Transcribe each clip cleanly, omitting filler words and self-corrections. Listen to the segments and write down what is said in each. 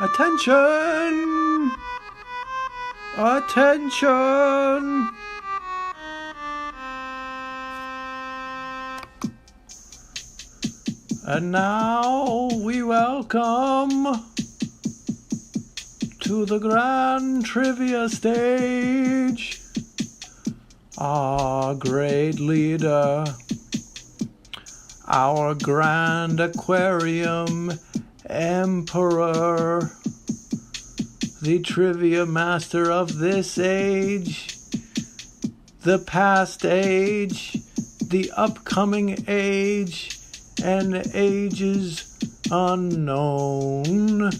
Attention! Attention! And now we welcome to the grand trivia stage our great leader, our grand Aquarium Emperor, the Triviamaster of this age, the past age, the upcoming age, and ages unknown.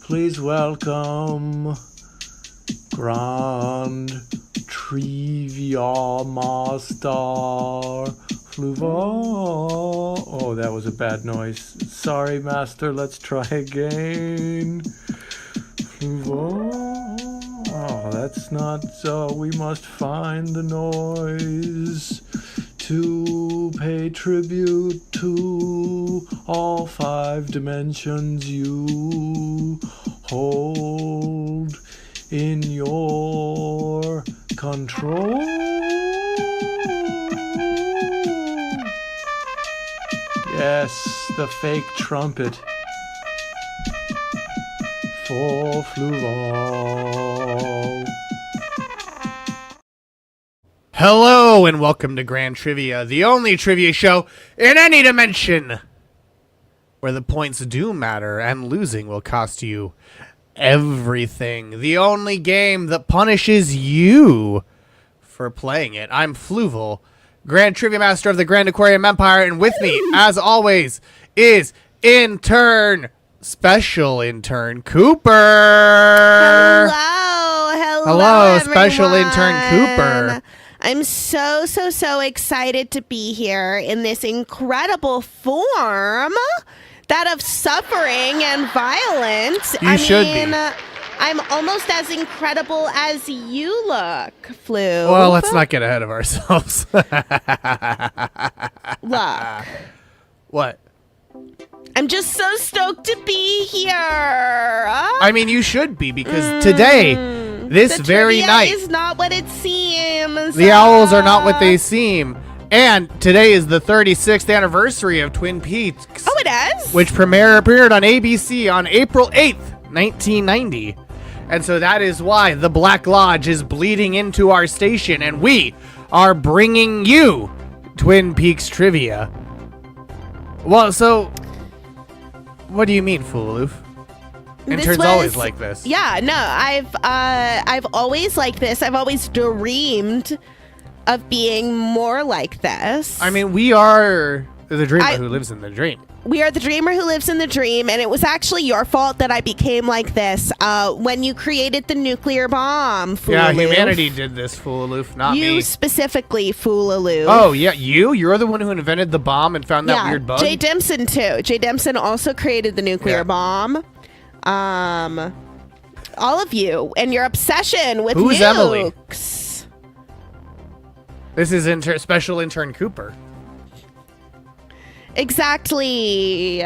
Please welcome Grand Triviamaster Fluval. Oh, that was a bad noise. Sorry, Master. Let's try again. Oh, that's not. We must find the noise to pay tribute to all 5 dimensions you hold in your control. Yes, the fake trumpet. for Fluval. Hello and welcome to Grand Trivia, the only trivia show in any dimension where the points do matter and losing will cost you everything. The only game that punishes you for playing it. I'm Fluval, Grand Triviamaster of the Grand Aquarium Empire, and with me, as always, is Special Intern Cooper. Hello, Special Intern Cooper. I'm so excited to be here in this incredible form, that of suffering and violence. You should be. I'm almost as incredible as you look, Flu. Well, let's not get ahead of ourselves. Look. What? I'm just so stoked to be here. I mean, you should be, because today, this very night, is not what it seems. the owls are not what they seem. And today is the 36th anniversary of Twin Peaks. Oh, it is? Which premiered on ABC on April 8th, 1990. And so that is why the Black Lodge is bleeding into our station, and we are bringing you Twin Peaks trivia. Well, so, what do you mean, Fooloof? Interns always like this. Yeah, no, I've always liked this. I've always dreamed of being more like this. I mean, we are the dreamer who lives in the dream. We are the dreamer who lives in the dream, and it was actually your fault that I became like this when you created the nuclear bomb, Fooloof. Yeah, humanity did this, Fooloof, not me. You specifically, Fooloof. Oh, yeah, you? You're the one who invented the bomb and found that weird bug? Jay Dempson, too. Jay Dempson also created the nuclear bomb. All of you and your obsession with Who's nukes. Emily? This is Special Intern Cooper. Exactly.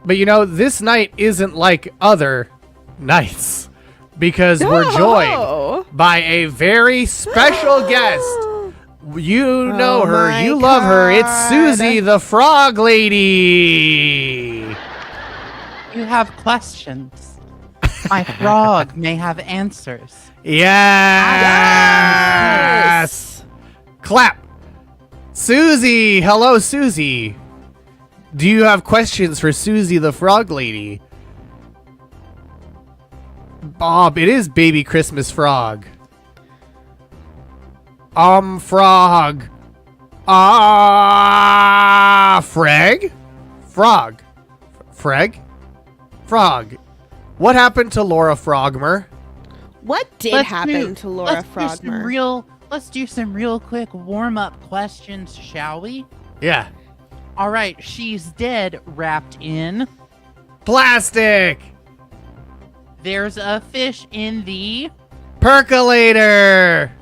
But you know, this night isn't like other nights because we're joined by a very special guest. You know her, you love her. It's Susie the Frog Lady. You have questions. My frog may have answers. Yes! Clap. Susie! Hello, Susie. Do you have questions for Susie the Frog Lady? Bob, it is Baby Christmas Frog. Frog. Freg? Frog. Freg? Frog. What happened to Laura Frogmer? What did happen to Laura Frogmer? Let's do some real quick warm-up questions, shall we? Yeah. All right, she's dead, wrapped in Plastic! There's a fish in the Percolator!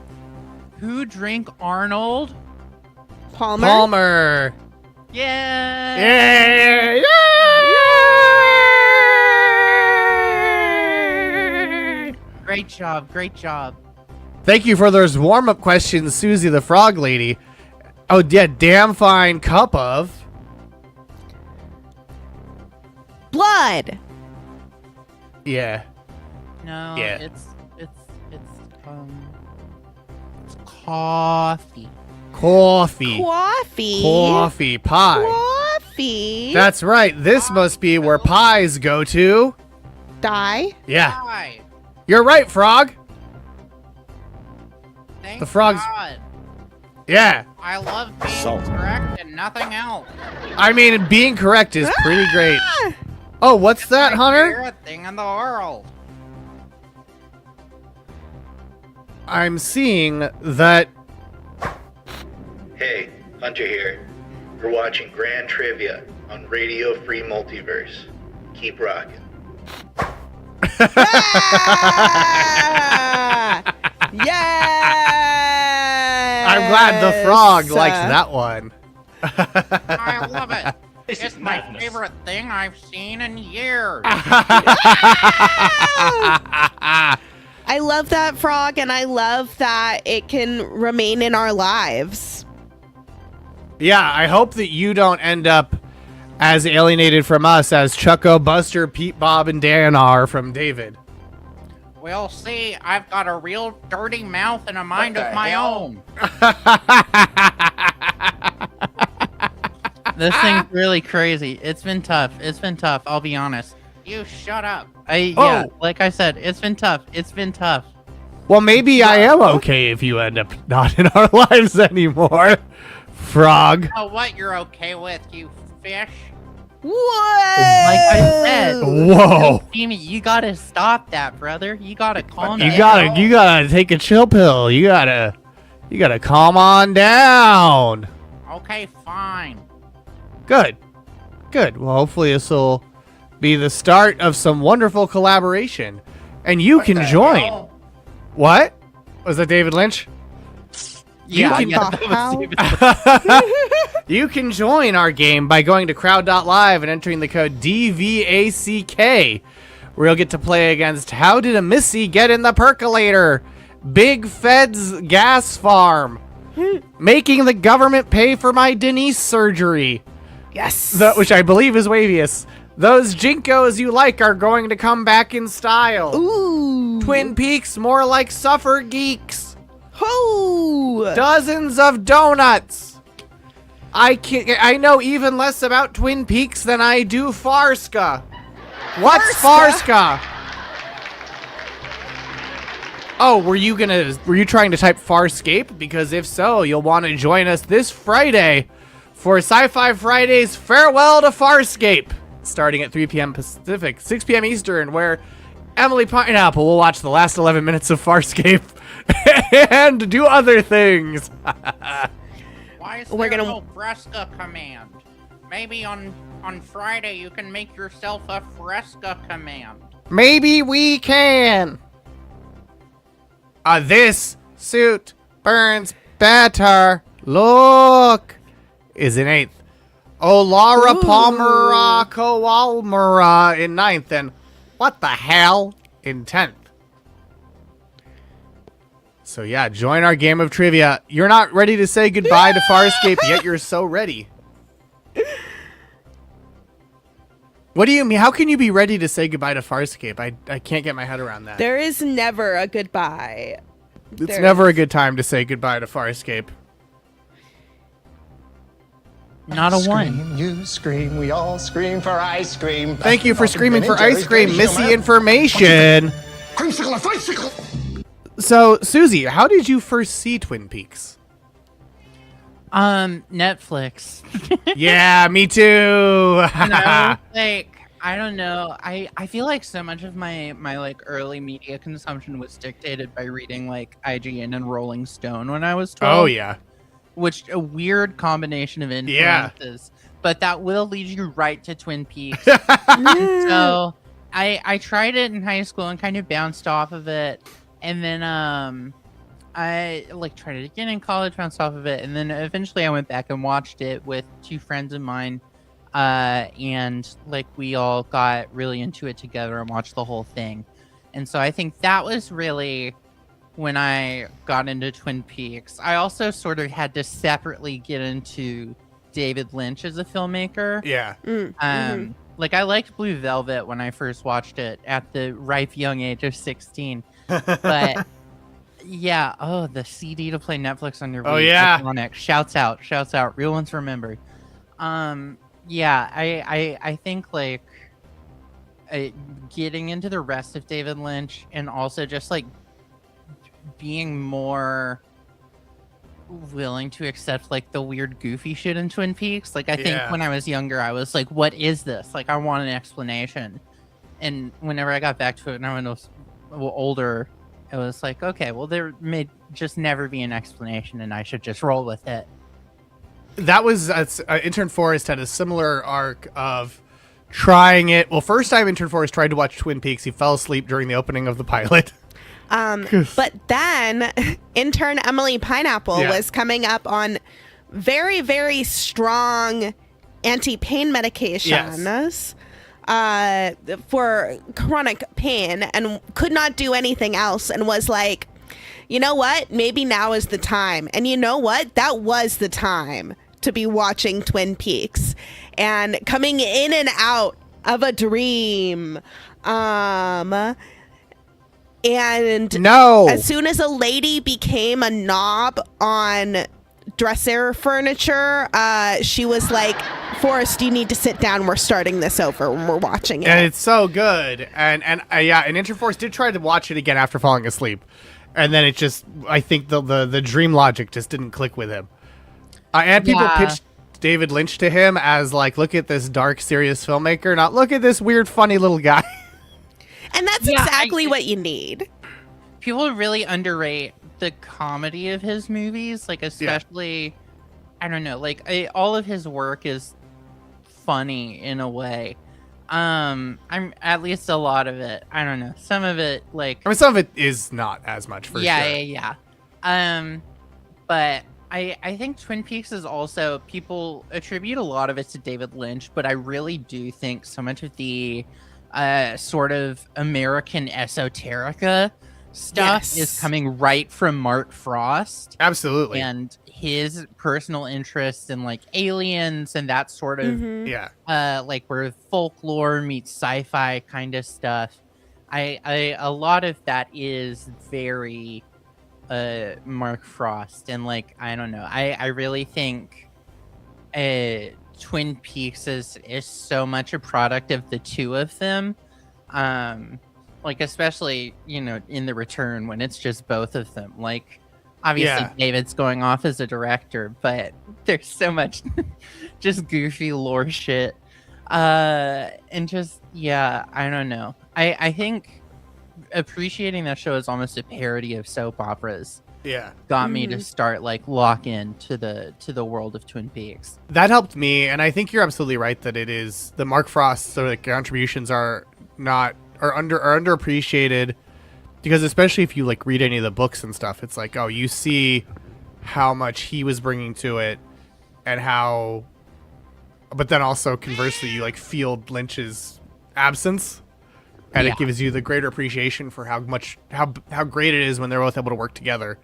Who drank Arnold? Palmer? Yeah! Yeah! Great job, great job. Thank you for those warm-up questions, Susie the Frog Lady. Oh, yeah, damn fine cup of blood. Yeah. No, Yeah. it's coffee. Coffee. Coffee. Coffee pie. Coffee. That's right. This must be where pies go to. Die. Yeah. Hi. You're right, Frog. Thank The frogs. God. Yeah. I love being correct and nothing else. I mean, being correct is pretty great. Oh, what's that, My Hunter? favorite thing in the world. I'm seeing that. Hey, Hunter here. We're watching Grand Trivia on Radio Free Multiverse. Keep rocking. Yeah! I'm glad the frog likes that one. I love it. It's my favorite thing I've seen in years. I love that frog, and I love that it can remain in our lives. Yeah, I hope that you don't end up as alienated from us as Chucko, Buster, Pete, Bob, and Dan are from David. Well, see, I've got a real dirty mouth and a mind of my own. This thing's really crazy. It's been tough. I'll be honest. You shut up. Yeah, like I said, it's been tough. Well, maybe I am okay if you end up not in our lives anymore, Frog. Oh, what you're okay with, you fish? What? Like I said. Whoa. Jamie, you gotta stop that, brother. You gotta calm You down. gotta take a chill pill. You gotta calm on down. Okay, fine. Good. Well, hopefully this will be the start of some wonderful collaboration. And you can join. hell? What? Was that David Lynch? Yeah, You yeah, can- that was David. You can join our game by going to crowd.live and entering the code DVACK, where you'll get to play against How Did a Missy Get in the Percolator? Big Fed's Gas Farm. Making the government pay for my Denise surgery. Yes. Which I believe is Wavius. Those Jinkos you like are going to come back in style. Ooh. Twin Peaks, more like Suffer Geeks. Ho. Dozens of donuts. I know even less about Twin Peaks than I do Farska. What's Farska? Oh, were you trying to type Farscape? Because if so, you'll want to join us this Friday for Sci-Fi Friday's Farewell to Farscape, starting at 3 p.m. Pacific, 6 p.m. Eastern, where Emily Pineapple will watch the last 11 minutes of Farscape and do other things. Why is We're there gonna- no Fresca command? Maybe on Friday you can make yourself a Fresca command. Maybe we can. This suit burns better. Look. Is in 8th. Olara Ooh. Palmera Kowalmera in 9th. And what the hell in 10th. So yeah, join our game of trivia. You're not ready to say goodbye to Farscape, yet you're so ready. What do you mean? How can you be ready to say goodbye to Farscape? I can't get my head around that. There is never a goodbye. It's never a good time to say goodbye to Farscape. Not a one. Scream, you scream, we all scream for ice cream. Thank you for screaming for ice cream, Missy Information. Creamsicle and bicycle. So, Susie, how did you first see Twin Peaks? Netflix. Yeah, me too. No, like, I don't know. I feel like so much of my like early media consumption was dictated by reading like IGN and Rolling Stone when I was 12. Oh, yeah. Which a weird combination of influences. But that will lead you right to Twin Peaks. So I tried it in high school and kind of bounced off of it. And then I like tried it again in college, bounced off of it, and then eventually I went back and watched it with two friends of mine, and like we all got really into it together and watched the whole thing. And so I think that was really when I got into Twin Peaks. I also sort of had to separately get into David Lynch as a filmmaker. Yeah. Like I liked Blue Velvet when I first watched it at the ripe young age of 16. But yeah, the CD to play Netflix on your Wii. Oh, yeah. Iconic. Shouts out. Real ones remembered. Yeah, I think like getting into the rest of David Lynch and also just like being more willing to accept like the weird goofy shit in Twin Peaks. Like I think Yeah. when I was younger I was like, what is this? Like I want an explanation. And whenever I got back to it and I was older, it was like, okay, well there may just never be an explanation and I should just roll with it. That was Intern Forrest had a similar arc of trying it. Well, first time Intern Forrest tried to watch Twin Peaks, he fell asleep during the opening of the pilot. But then intern Emily Pineapple Yeah. was coming up on very, very strong anti-pain medications for chronic pain and could not do anything else and was like, you know what? Maybe now is the time. And you know what? That was the time to be watching Twin Peaks and coming in and out of a dream. And No. as soon as a lady became a knob on dresser furniture, she was like, Forrest, you need to sit down. We're starting this over when we're watching it. And it's so good. And Intern Force did try to watch it again after falling asleep. And then it just, I think the dream logic just didn't click with him. And people pitched David Lynch to him as like, look at this dark, serious filmmaker, not look at this weird, funny little guy. And that's exactly what you need. People really underrate the comedy of his movies, like especially, I don't know, like all of his work is funny in a way. I'm at least a lot of it. I don't know. Some of it, like, I mean, some of it is not as much for sure. Yeah. But I think Twin Peaks is also, people attribute a lot of it to David Lynch, but I really do think so much of the sort of American esoterica stuff is coming right from Mark Frost. Absolutely. And his personal interest in like aliens and that sort of like where folklore meets sci-fi kind of stuff. A lot of that is very Mark Frost, and like I don't know, I really think Twin Peaks is so much a product of the two of them. Like especially, you know, in The Return when it's just both of them. Like obviously David's going off as a director, but there's so much just goofy lore shit. And just I don't know. I think appreciating that show is almost a parody of soap operas. Got me to start like lock in to the world of Twin Peaks. That helped me, and I think you're absolutely right that it is the Mark Frost sort of contributions are underappreciated, because especially if you like read any of the books and stuff, it's like, oh, you see how much he was bringing to it, and how, but then also conversely, you like feel Lynch's absence, and it gives you the greater appreciation for how great it is when they're both able to work together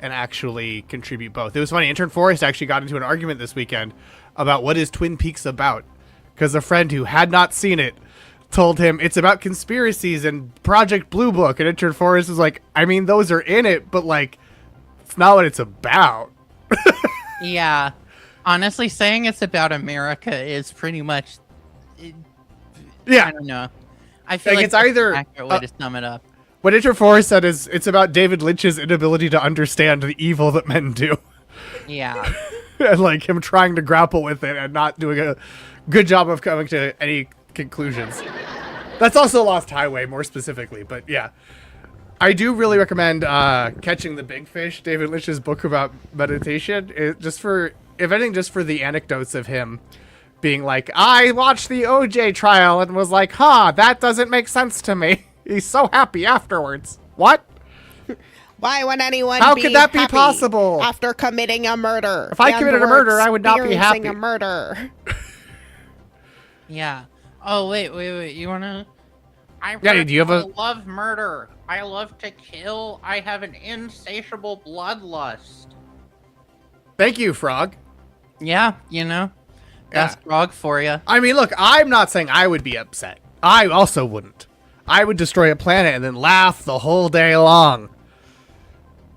and actually contribute both. It was funny. Intern Forrest actually got into an argument this weekend about what is Twin Peaks about, because a friend who had not seen it told him it's about conspiracies and Project Blue Book, and Intern Forrest was like, I mean, those are in it, but like, it's not what it's about. Yeah. Honestly, saying it's about America is pretty much, I don't know. I feel like it's either an accurate way to sum it up. What Intern Forrest said is it's about David Lynch's inability to understand the evil that men do. Yeah. And like him trying to grapple with it and not doing a good job of coming to any conclusions. That's also Lost Highway more specifically, but yeah. I do really recommend Catching the Big Fish, David Lynch's book about meditation. Just for the anecdotes of him being like, I watched the OJ trial and was like, that doesn't make sense to me. He's so happy afterwards. What? Why would anyone How could that be possible? After committing a murder? If I committed a murder, I would not be happy. A murder. Yeah. Oh, wait. You wanna? Do you have I love murder. I love to kill. I have an insatiable bloodlust. Thank you, Frog. Yeah, you know. That's Frog for you. I mean, look, I'm not saying I would be upset. I also wouldn't. I would destroy a planet and then laugh the whole day long.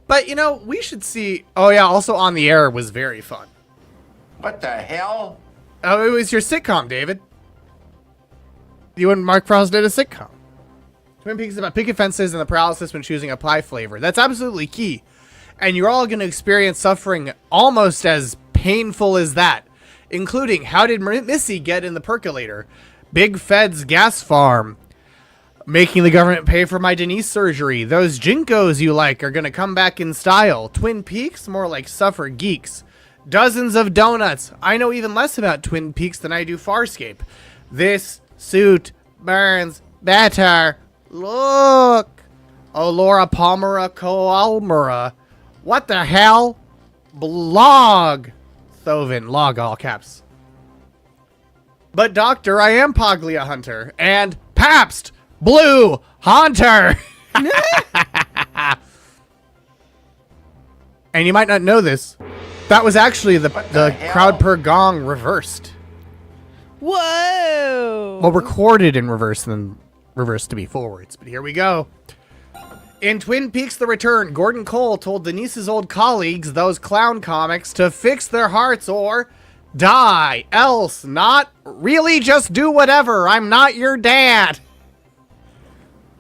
But, you know, we should see... Oh, yeah, also On the Air was very fun. What the hell? Oh, it was your sitcom, David. You and Mark Frost did a sitcom. Twin Peaks is about picket fences and the paralysis when choosing a pie flavor. That's absolutely key. And you're all going to experience suffering almost as painful as that, including how did Missy get in the percolator, Big Fed's gas farm, making the government pay for my Denise surgery, those Jinkos you like are going to come back in style, Twin Peaks, more like suffer geeks, dozens of donuts. I know even less about Twin Peaks than I do Farscape. This suit burns better. Look. Oh, Laura Palmera Koalmera. What the hell? Blog. Thovin. Log, all caps. But Doctor, I am Poglia Hunter. And Pabst Blue Hunter. And you might not know this, That was actually the hell? crowd per gong reversed. Whoa. Well, recorded in reverse and then reversed to be forwards. But here we go. In Twin Peaks The Return, Gordon Cole told Denise's old colleagues, those clown comics, to fix their hearts or die. Else, not really just do whatever. I'm not your dad.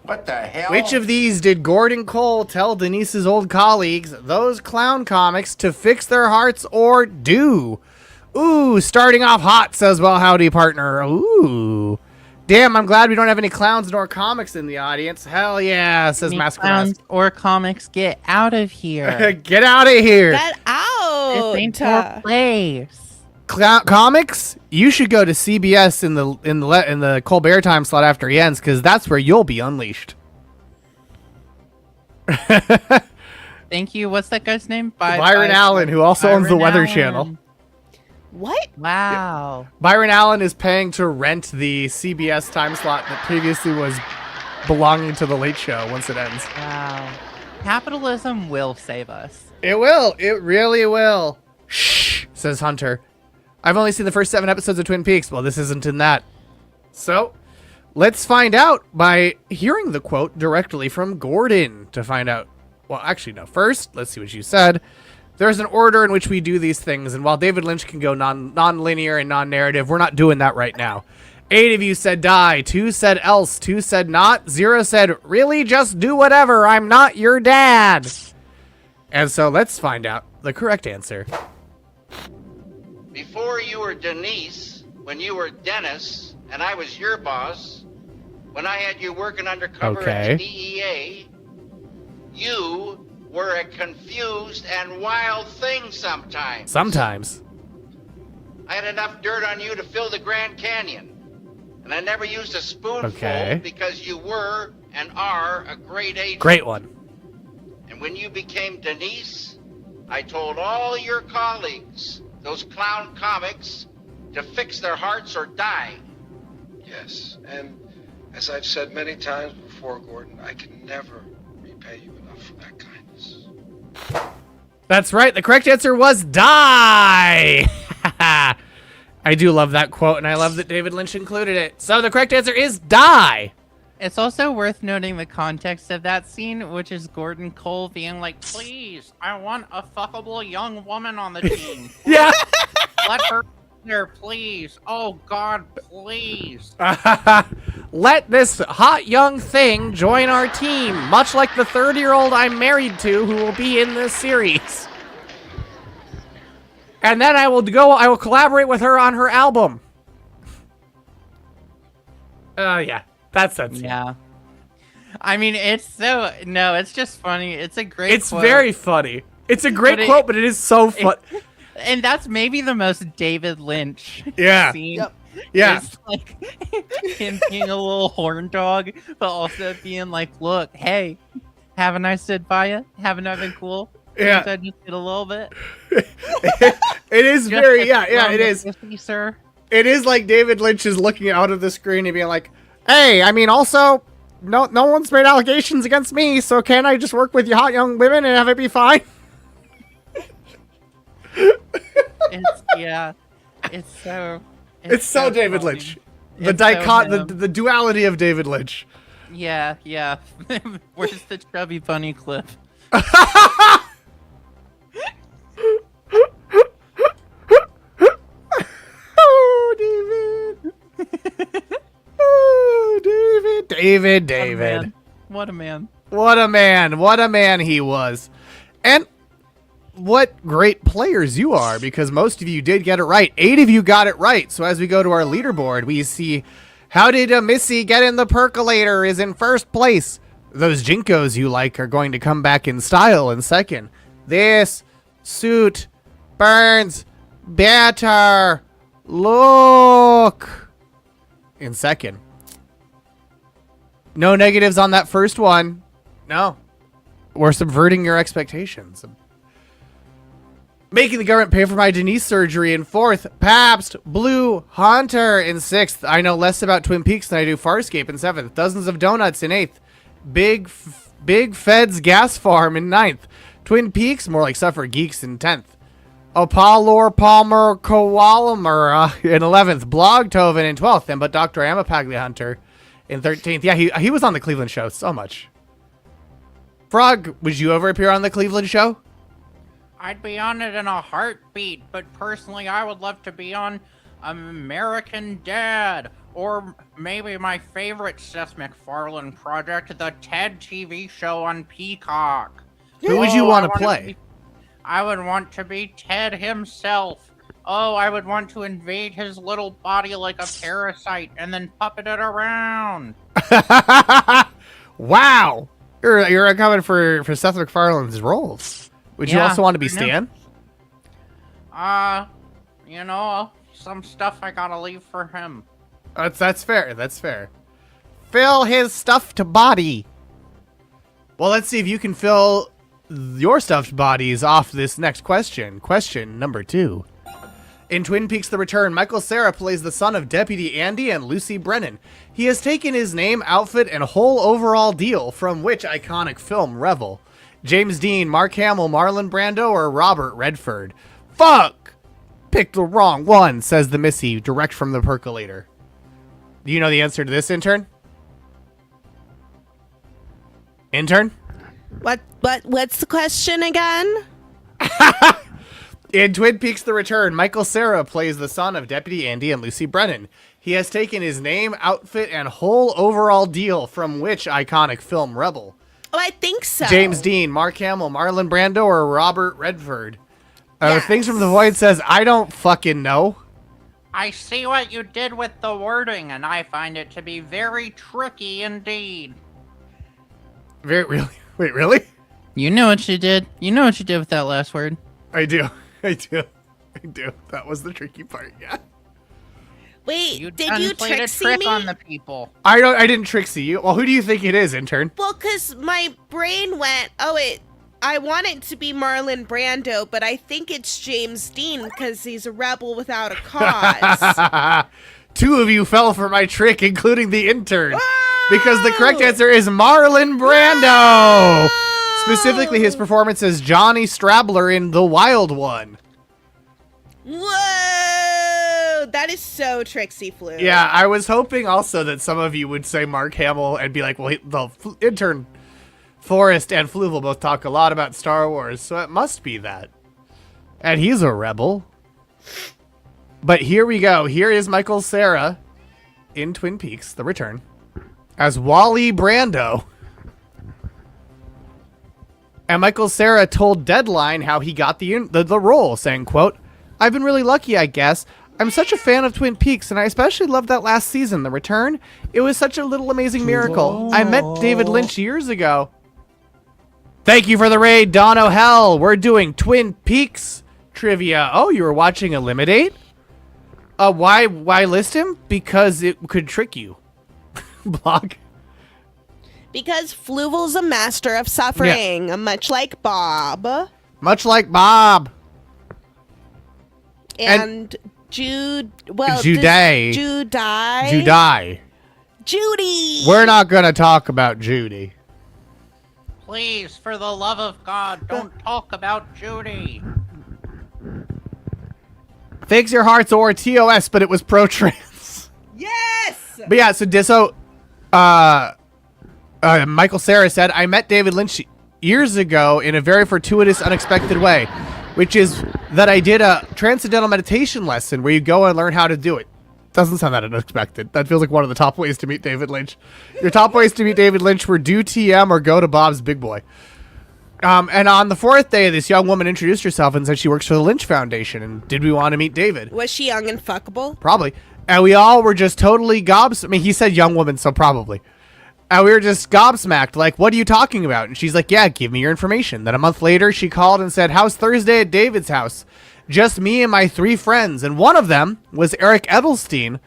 What the hell? Which of these did Gordon Cole tell Denise's old colleagues, those clown comics, to fix their hearts or do? Ooh, starting off hot, says Well Howdy Partner. Ooh. Damn, I'm glad we don't have any clowns nor comics in the audience. Hell yeah, says Any Masker clowns Mask. or comics, get out of here. Get out of here. Get out. This ain't your place. Comics, you should go to CBS in the Colbert time slot after he ends, because that's where you'll be unleashed. Thank you. What's that guy's name? Byron Allen, who also owns the Byron Weather Allen. Channel. What? Wow. Byron Allen is paying to rent the CBS time slot that previously was belonging to the Late Show once it ends. Wow. Capitalism will save us. It will. It really will. Shh, says Hunter. I've only seen the first 7 episodes of Twin Peaks. Well, this isn't in that. So, let's find out by hearing the quote directly from Gordon to find out. Well, actually, no. First, let's see what you said. There's an order in which we do these things, and while David Lynch can go non-linear and non-narrative, we're not doing that right now. 8 of you said die, 2 said else, 2 said not, 0 said really just do whatever, I'm not your dad. And so let's find out the correct answer. Before you were Denise, when you were Dennis, and I was your boss, when I had you working undercover at the DEA, you were a confused and wild thing sometimes. Sometimes. I had enough dirt on you to fill the Grand Canyon. And I never used a spoonful because you were and are a great agent. Great one. And when you became Denise, I told all your colleagues, those clown comics, to fix their hearts or die. Yes, and as I've said many times before, Gordon, I can never repay you enough for that kindness. That's right. The correct answer was die. I do love that quote, and I love that David Lynch included it. So the correct answer is die. It's also worth noting the context of that scene, which is Gordon Cole being like, Please, I want a fuckable young woman on the team. Yeah. Let her there, please. Oh, God, please. Let this hot young thing join our team, much like the 30-year-old I'm married to who will be in this series. And then I will collaborate with her on her album. Yeah, that's it. yeah. I mean, it's just funny. It's a great It's quote. very funny. It's a great quote, but it is so fun. And that's maybe the most David Lynch scene. Yep. Yeah. It's like him being a little horn dog, but also being like, look, hey, haven't I stood by you? Haven't I been cool? Yeah. I just did a little bit. It is very, it is. 50, sir. It is like David Lynch is looking out of the screen and being like, hey, I mean, also, no one's made allegations against me, so can't I just work with you hot young women and have it be fine? It's so David funny. Lynch. The duality of David Lynch. Yeah. Where's the chubby bunny clip? Oh, David. Oh, David. What a man. What a man. What a man he was. And what great players you are, because most of you did get it right. 8 of you got it right. So as we go to our leaderboard, we see how did Missy get in the percolator is in first place. Those Jinkos you like are going to come back in style in second. This suit burns better. Look. In second. No negatives on that first one. No. We're subverting your expectations. Making the government pay for my Denise surgery in fourth. Pabst Blue Hunter in sixth. I know less about Twin Peaks than I do Farscape in seventh. Dozens of Donuts in eighth. Big Fed's Gas Farm in ninth. Twin Peaks, more like Suffer Geeks in 10th. Apollo Palmer Koalamura in 11th. Blogtoven in 12th. And but Dr. Amapaglia Hunter in 13th. Yeah, he was on the Cleveland show so much. Frog, would you ever appear on the Cleveland show? I'd be on it in a heartbeat, but personally I would love to be on American Dad, or maybe my favorite Seth MacFarlane project, the TED TV show on Peacock. Who would you want to play? I would want to be Ted himself. Oh, I would want to invade his little body like a parasite and then puppet it around. Wow. You're coming for Seth MacFarlane's roles. Would you also want to be Stan? You know, some stuff I gotta leave for him. That's fair. That's fair. Fill his stuffed body. Well, let's see if you can fill your stuffed bodies off this next question. Question number 2. In Twin Peaks The Return, Michael Cera plays the son of Deputy Andy and Lucy Brennan. He has taken his name, outfit, and whole overall deal from which iconic film Revel? James Dean, Mark Hamill, Marlon Brando, or Robert Redford? Fuck! Picked the wrong one, says the Missy, direct from the percolator. Do you know the answer to this, Intern? Intern? What's the question again? In Twin Peaks The Return, Michael Cera plays the son of Deputy Andy and Lucy Brennan. He has taken his name, outfit, and whole overall deal from which iconic film Rebel? Oh, I think so. James Dean, Mark Hamill, Marlon Brando, or Robert Redford? Yes. Things from the Void says, I don't fucking know. I see what you did with the wording, and I find it to be very tricky indeed. Really? Wait, really? You know what you did. You know what you did with that last word. I do. That was the tricky part, yeah. Wait, did you played a tricksy trick me? on the people. I didn't tricksy you. Well, who do you think it is, Intern? Well, because my brain went, I want it to be Marlon Brando, but I think it's James Dean because he's a rebel without a cause. 2 of you fell for my trick, including the Intern. Because the correct answer is Marlon Brando. Specifically, his performance as Johnny Strabler in The Wild One. Whoa! That is so tricksy, Flu. Yeah, I was hoping also that some of you would say Mark Hamill and be like, well, the Intern Forrest and Fluval both talk a lot about Star Wars, so it must be that. And he's a rebel. But here we go. Here is Michael Cera in Twin Peaks, The Return, as Wally Brando. And Michael Cera told Deadline how he got the role, saying, quote, I've been really lucky, I guess. I'm such a fan of Twin Peaks, and I especially loved that last season, The Return. It was such a little amazing miracle. I met David Lynch years ago. Thank you for the raid, Don O'Hell. We're doing Twin Peaks trivia. Oh, you were watching Eliminate? Why list him? Because it could trick you. Blog. Because Fluval's a master of suffering, much like Bob. Much like Bob. And Judy. We're not going to talk about Judy. Please, for the love of God, don't talk about Judy. Thanks your hearts or TOS, but it was pro-trans. Yes! But yeah, so Michael Cera said, I met David Lynch years ago in a very fortuitous, unexpected way, which is that I did a transcendental meditation lesson where you go and learn how to do it. Doesn't sound that unexpected. That feels like one of the top ways to meet David Lynch. Your top ways to meet David Lynch were do TM or go to Bob's Big Boy. And on the 4th day, this young woman introduced herself and said she works for the Lynch Foundation. And did we want to meet David? Was she young and fuckable? Probably. And we all were just totally gobsmacked. I mean, he said young woman, so probably. And we were just gobsmacked, like, what are you talking about? And she's like, yeah, give me your information. Then a month later, she called and said, how's Thursday at David's house? Just me and my 3 friends. And one of them was Eric Edelstein,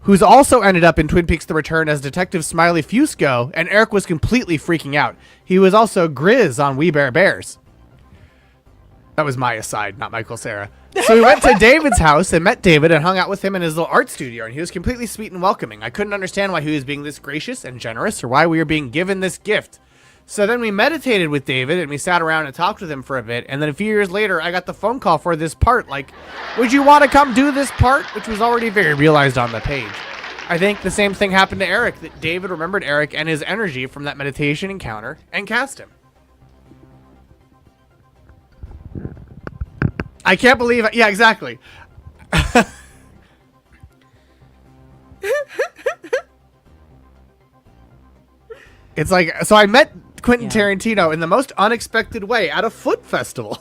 who's also ended up in Twin Peaks The Return as Detective Smiley Fusco. And Eric was completely freaking out. He was also Grizz on We Bare Bears. That was my aside, not Michael Cera. So we went to David's house and met David and hung out with him in his little art studio, and he was completely sweet and welcoming. I couldn't understand why he was being this gracious and generous or why we were being given this gift. So then we meditated with David, and we sat around and talked with him for a bit, and then a few years later, I got the phone call for this part, like, would you want to come do this part? Which was already very realized on the page. I think the same thing happened to Eric, that David remembered Eric and his energy from that meditation encounter and cast him. I can't believe it. Yeah, exactly. It's like, so I met Quentin Tarantino in the most unexpected way at a foot festival.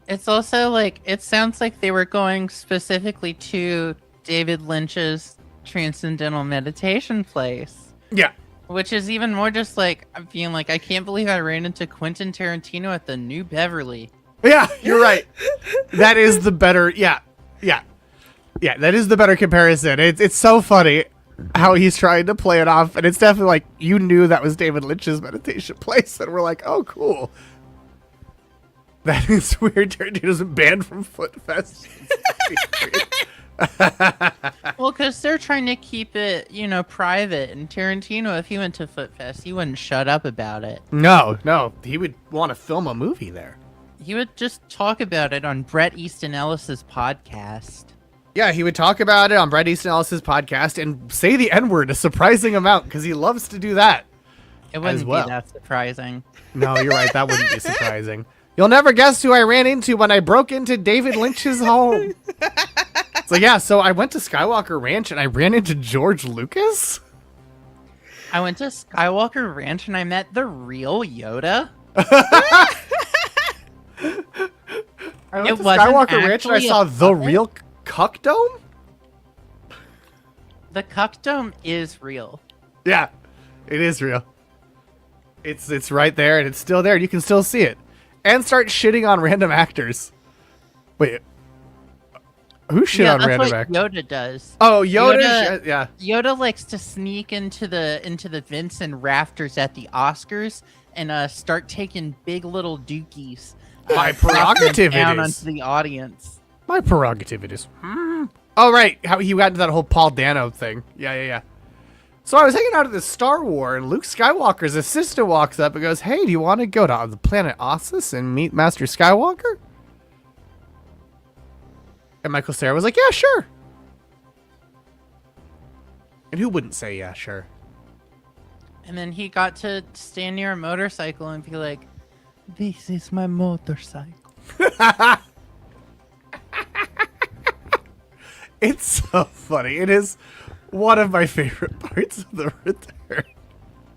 It's also like, it sounds like they were going specifically to David Lynch's Transcendental Meditation place. Yeah. Which is even more just like, I'm feeling like, I can't believe I ran into Quentin Tarantino at the New Beverly. Yeah, you're right. That is the better, yeah, that is the better comparison. It's so funny how he's trying to play it off, and it's definitely like, you knew that was David Lynch's meditation place, and we're like, oh, cool. That is weird. Tarantino's banned from Foot Fest. Well, because they're trying to keep it, you know, private. And Tarantino, if he went to Foot Fest, he wouldn't shut up about it. No. He would want to film a movie there. He would just talk about it on Bret Easton Ellis's podcast. Yeah, he would talk about it on Bret Easton Ellis's podcast and say the N-word a surprising amount because he loves to do that. It wouldn't be that surprising. No, you're right. That wouldn't be surprising. You'll never guess who I ran into when I broke into David Lynch's home. It's like, yeah, so I went to Skywalker Ranch and I ran into George Lucas. I went to Skywalker Ranch and I met the real Yoda. I went to Skywalker Ranch and I saw the real Cuck Dome. The Cuck Dome is real. Yeah, it is real. It's right there and it's still there. You can still see it. And start shitting on random actors. Wait. Who shit on random actors? Yoda does. Oh, Yoda, yeah. Yoda likes to sneak into the vents and rafters at the Oscars and start taking big little dookies. My prerogative down it is. onto the audience. My prerogative it is. Oh, right. How he got into that whole Paul Dano thing. Yeah. So I was hanging out at the Star Wars, and Luke Skywalker's assistant walks up and goes, hey, do you want to go to the planet Ossus and meet Master Skywalker? And Michael Cera was like, yeah, sure. And who wouldn't say, yeah, sure? And then he got to stand near a motorcycle and be like, this is my motorcycle. It's so funny. It is one of my favorite parts of the return.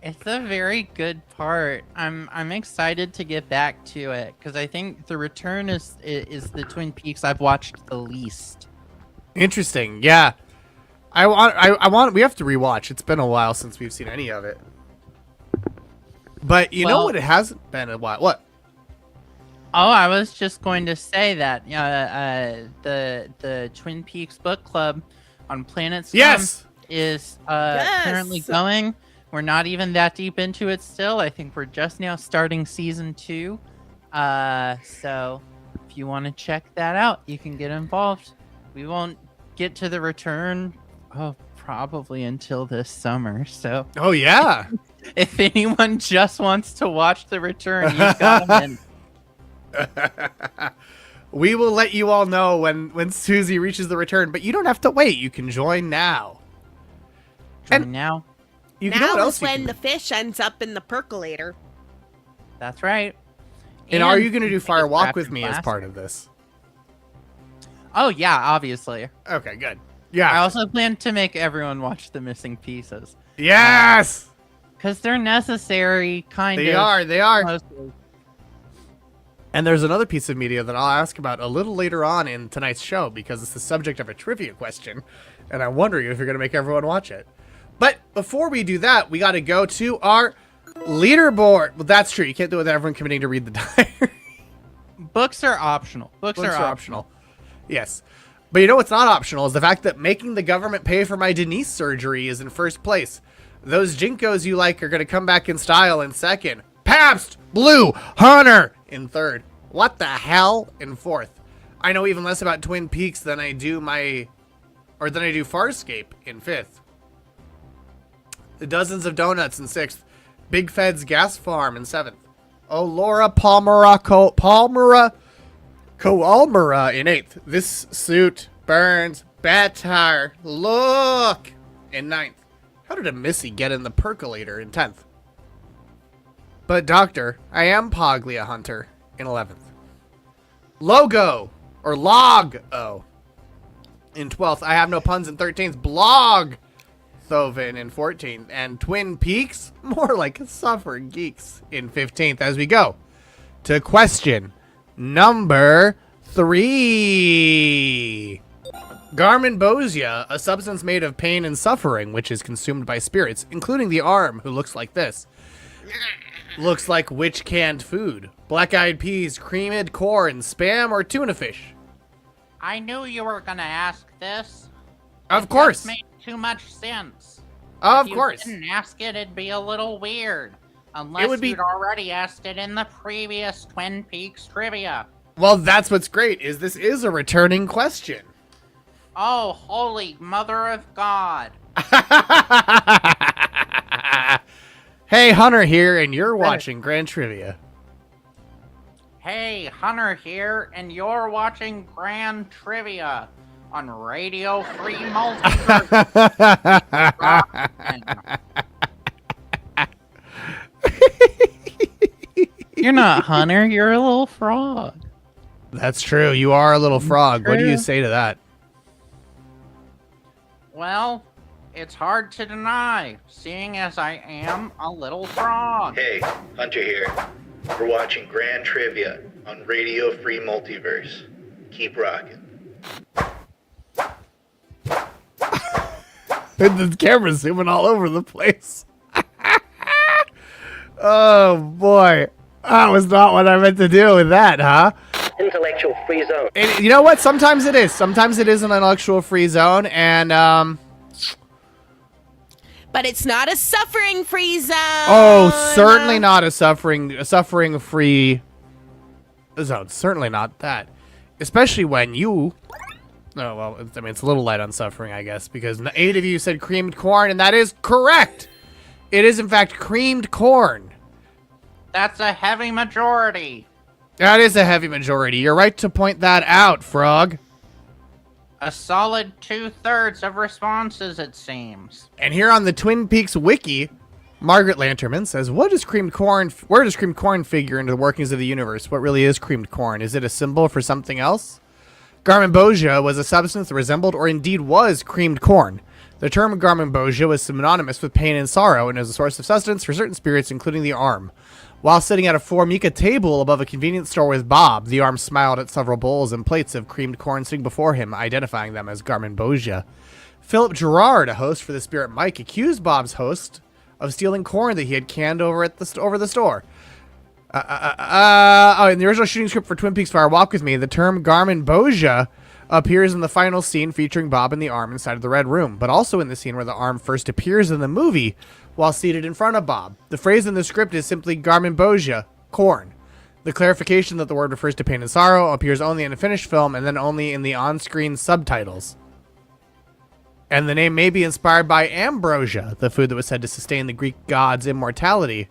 It's a very good part. I'm excited to get back to it because I think the return is the Twin Peaks I've watched the least. Interesting. Yeah. I want we have to rewatch. It's been a while since we've seen any of it. But you know what, it hasn't been a while. What? Oh, I was just going to say that the Twin Peaks book club on Planet Scum is currently going. We're not even that deep into it still. I think we're just now starting season 2. So if you want to check that out, you can get involved. We won't get to the return probably until this summer. So yeah. If anyone just wants to watch the return, you've got them in. We will let you all know when Susie reaches the return, but you don't have to wait. You can join now. Now. You now know what else is when the fish ends up in the percolator. That's right. And are you going to do Fire Walk with me as part of this? Oh, yeah, obviously. Okay, good. Yeah. I also plan to make everyone watch The Missing Pieces. Yes! Because they're necessary, kind of. They are. Mostly. And there's another piece of media that I'll ask about a little later on in tonight's show because it's the subject of a trivia question, and I'm wondering if you're going to make everyone watch it. But before we do that, we got to go to our leaderboard. Well, that's true. You can't do it without everyone committing to read the diary. Books are optional. Books are optional. Yes. But you know what's not optional is the fact that making the government pay for my Denise surgery is in first place. Those Jinkos you like are going to come back in style in second. Pabst Blue Hunter in third. What the hell in fourth? I know even less about Twin Peaks than I do Farscape in fifth. Dozens of donuts in 6th. Big Fed's gas farm in 7th. Oh, Laura Palmera Koalmera in 8th. This suit burns better. Look! In 9th. How did a Missy get in the percolator in 10th? But doctor, I am Poglia Hunter in 11th. Logo or Log-O in 12th. I have no puns in 13th. Blog Thovin in 14th. And Twin Peaks, more like Suffer Geeks in 15th as we go to question number 3. Garmin Bosia, a substance made of pain and suffering, which is consumed by spirits, including the arm, who looks like this. Looks like which canned food? Black-eyed peas, creamed corn, spam, or tuna fish? I knew you were gonna ask this. Of course. It made too much sense. Of if course. If you didn't ask it, it'd be a little weird. Unless you'd already asked it in the previous Twin Peaks trivia. Well, that's what's great, is this is a returning question. Oh, holy mother of God. Hey, Hunter here, and you're watching Grand Trivia. Hey, Hunter here, and you're watching Grand Trivia on Radio Free Multiverse. You're not Hunter, you're a little frog. That's true, you are a little frog. What do you say to that? Well, it's hard to deny, seeing as I am a little frog. Hey, Hunter here. We're watching Grand Trivia on Radio Free Multiverse. Keep rocking. The camera's zooming all over the place. Oh, boy. That was not what I meant to do with that, huh? Intellectual free zone. And you know what? Sometimes it is. Sometimes it is an intellectual free zone, and But it's not a suffering free zone. oh, certainly not a suffering free zone. Certainly not that. Especially when you. Oh well, I mean it's a little light on suffering, I guess, because 8 of you said creamed corn, and that is correct. It is in fact creamed corn. That's a heavy majority. That is a heavy majority. You're right to point that out, Frog. A solid 2/3 of responses, it seems. And here on the Twin Peaks wiki, Margaret Lanterman says, where does creamed corn figure into the workings of the universe? What really is creamed corn? Is it a symbol for something else? Garmonbosia was a substance that resembled or indeed was creamed corn. The term Garmonbosia was synonymous with pain and sorrow and is a source of sustenance for certain spirits, including the arm. While sitting at a Formica table above a convenience store with Bob, the arm smiled at several bowls and plates of creamed corn sitting before him, identifying them as Garmonbosia. Philip Gerard, a host for the Spirit Mike, accused Bob's host of stealing corn that he had canned over the store. In the original shooting script for Twin Peaks Fire Walk With Me, the term Garmonbosia appears in the final scene featuring Bob and the arm inside of the Red Room, but also in the scene where the arm first appears in the movie while seated in front of Bob. The phrase in the script is simply Garmonbosia, corn. The clarification that the word refers to pain and sorrow appears only in a finished film and then only in the on-screen subtitles. And the name may be inspired by ambrosia, the food that was said to sustain the Greek god's immortality.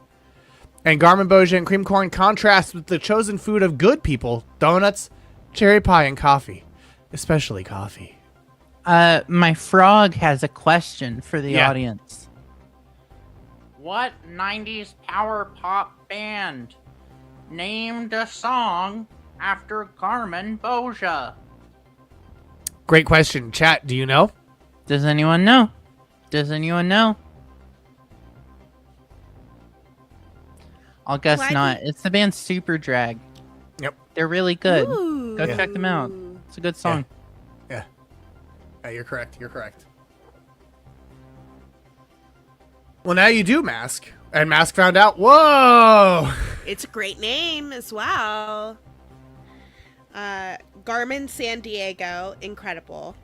And Garmonbosia and cream corn contrast with the chosen food of good people, donuts, cherry pie, and coffee. Especially coffee. My frog has a question for the audience. What 90s power pop band named a song after Garmonbosia? Great question. Chat, do you know? Does anyone know? Does anyone know? I'll guess not. It's the band Super Drag. Yep. They're really good. Ooh. Go check them out. It's a good song. Yeah. You're correct. You're correct. Well, now you do, Mask. And Mask found out. Whoa! It's a great name as well. Garmin San Diego, incredible.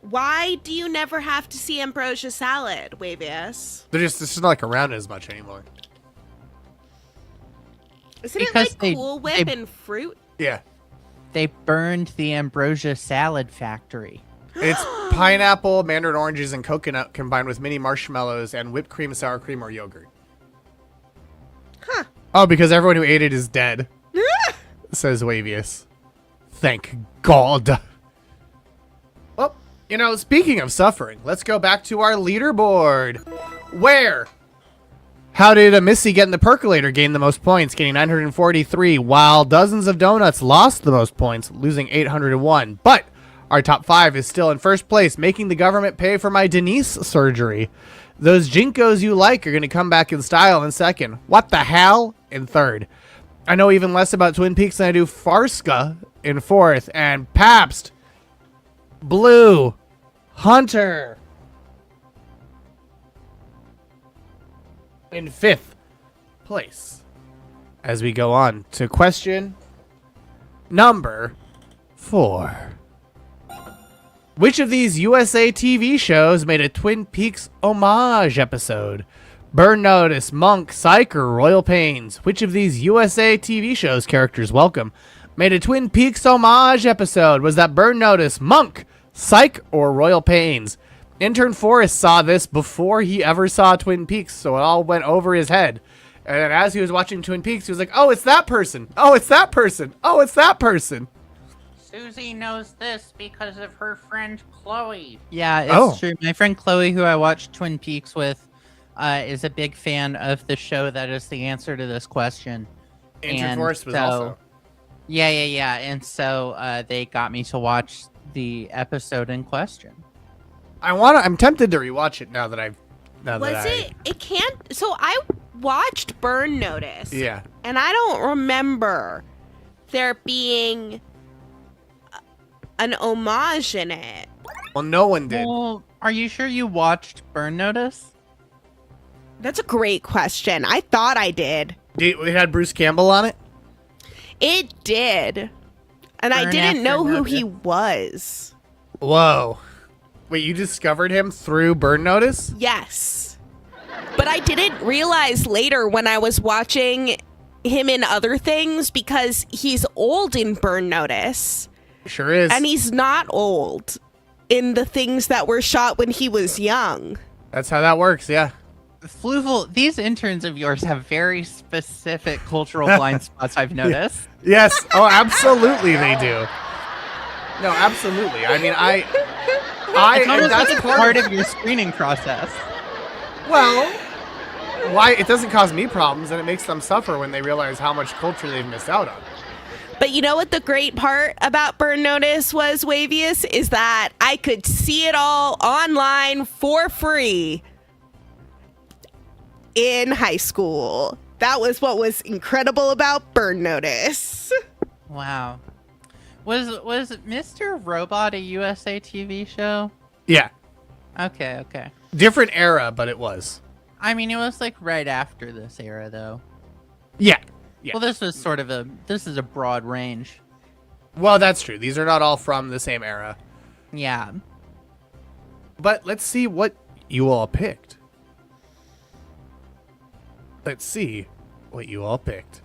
Why do you never have to see ambrosia salad, Wavius? It's just not like around as much anymore. Isn't Because it like Cool Whip and fruit? Yeah. They burned the ambrosia salad factory. It's pineapple, mandarin oranges, and coconut combined with mini marshmallows and whipped cream, sour cream, or yogurt. Huh. Oh, because everyone who ate it is dead, says Wavius. Thank God. Well, you know, speaking of suffering, let's go back to our leaderboard. Where? How did Missy get in the percolator gain the most points, getting 943, while dozens of donuts lost the most points, losing 801. But our top 5 is still in first place, making the government pay for my Denise surgery. Those Jinkos you like are going to come back in style in second. What the hell? In third. I know even less about Twin Peaks than I do Farska in fourth. And Pabst, Blue, Hunter in fifth place. As we go on to question number 4. Which of these USA TV shows made a Twin Peaks homage episode? Burn Notice, Monk, Psych, or Royal Pains? Which of these USA TV shows characters welcome made a Twin Peaks homage episode? Was that Burn Notice, Monk, Psych, or Royal Pains? Intern Forrest saw this before he ever saw Twin Peaks, so it all went over his head. And then as he was watching Twin Peaks, he was like, oh, it's that person. Oh, it's that person. Oh, it's that person. Susie knows this because of her friend Chloe. Yeah, it's true. My friend Chloe, who I watched Twin Peaks with, is a big fan of the show that is the answer to this question. Intern Forrest was also. Yeah. And so they got me to watch the episode in question. I'm tempted to rewatch it now that I've. It can't. So I watched Burn Notice. Yeah. And I don't remember there being an homage in it. Well, no one did. Well, are you sure you watched Burn Notice? That's a great question. I thought I did. It had Bruce Campbell on it? It did. And I didn't know who he was. Whoa. Wait, you discovered him through Burn Notice? Yes. But I didn't realize later when I was watching him in other things, because he's old in Burn Notice. Sure is. And he's not old in the things that were shot when he was young. That's how that works, yeah. Fluval, these interns of yours have very specific cultural blind spots, I've noticed. Yes. Oh, absolutely they do. No, absolutely. I mean, it's almost that's like part of your screening process. Well, why it doesn't cause me problems, and it makes them suffer when they realize how much culture they've missed out on. But you know what the great part about Burn Notice was, Wavius, is that I could see it all online for free in high school. That was what was incredible about Burn Notice. Wow. Was Mr. Robot a USA TV show? Yeah. Okay. Different era, but it was. I mean, it was like right after this era, though. Yeah. Well, this was this is a broad range. Well, that's true. These are not all from the same era. Yeah. But let's see what you all picked. Let's see what you all picked.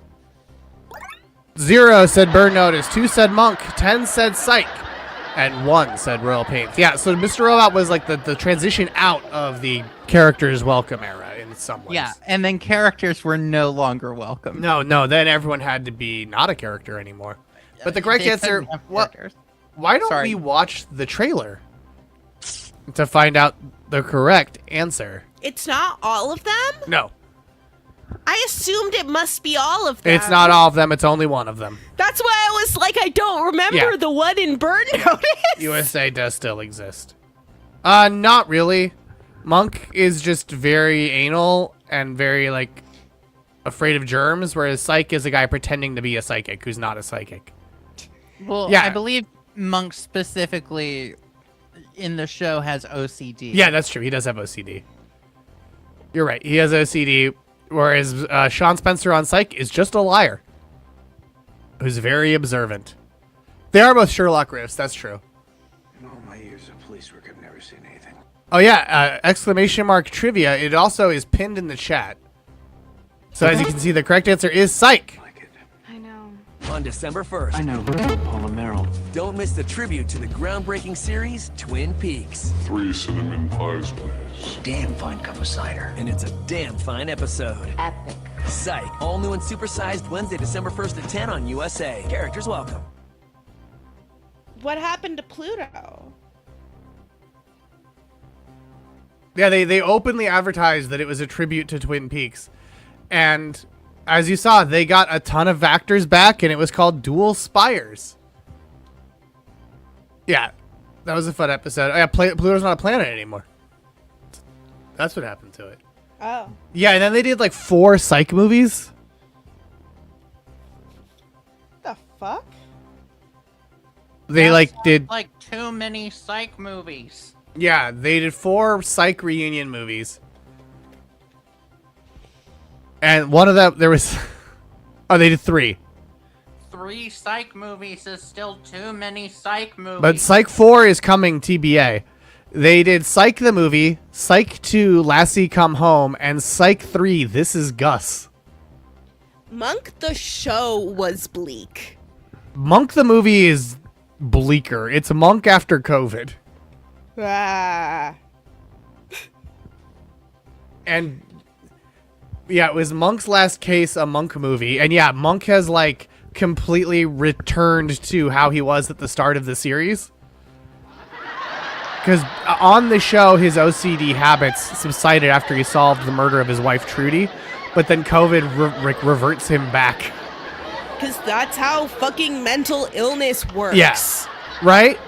0 said Burn Notice, 2 said Monk, 10 said Psych, and 1 said Royal Pains. Yeah, so Mr. Robot was like the transition out of the characters welcome era in some ways. Yeah, and then characters were no longer welcome. No, then everyone had to be not a character anymore. But the correct answer, why don't we watch the trailer to find out the correct answer? It's not all of them? No. I assumed it must be all of them. It's not all of them. It's only one of them. That's why I was like, I don't remember the one in Burn Notice. USA does still exist. Not really. Monk is just very anal and very, like, afraid of germs, whereas Psych is a guy pretending to be a psychic who's not a psychic. Well, yeah. I believe Monk specifically in the show has OCD. Yeah, that's true. He does have OCD. You're right. He has OCD. Whereas Sean Spencer on Psych is just a liar who's very observant. They are both Sherlock riffs, that's true. In all my years of police work, I've never seen anything. Oh yeah, exclamation mark trivia. It also is pinned in the chat. So as you can see, the correct answer is Psych. Like it. I know. on December 1st. I know, Paula Merrill. Don't miss the tribute to the groundbreaking series, Twin Peaks. 3 cinnamon pies, please. Damn fine cup of cider. And it's a damn fine episode. Epic. Psych, all new and supersized Wednesday, December 1st at 10 on USA. Characters welcome. What happened to Pluto? Yeah, they openly advertised that it was a tribute to Twin Peaks. And as you saw, they got a ton of actors back, and it was called Dual Spires. Yeah, that was a fun episode. Oh, yeah, Pluto's not a planet anymore. That's what happened to it. Oh. Yeah, and then they did like 4 Psych movies. The fuck? They did like too many Psych movies. Yeah, they did 4 Psych reunion movies. And one of them, there was... oh, they did 3. 3 Psych movies is still too many Psych movies. But Psych 4 is coming TBA. They did Psych the movie, Psych 2, Lassie Come Home, and Psych 3, This Is Gus. Monk the show was bleak. Monk the movie is bleaker. It's Monk after COVID. Ah. And yeah, it was Monk's Last Case, a Monk movie. And yeah, Monk has like completely returned to how he was at the start of the series. Because on the show, his OCD habits subsided after he solved the murder of his wife, Trudy. But then COVID reverts him back. Because that's how fucking mental illness works. Yes. Right?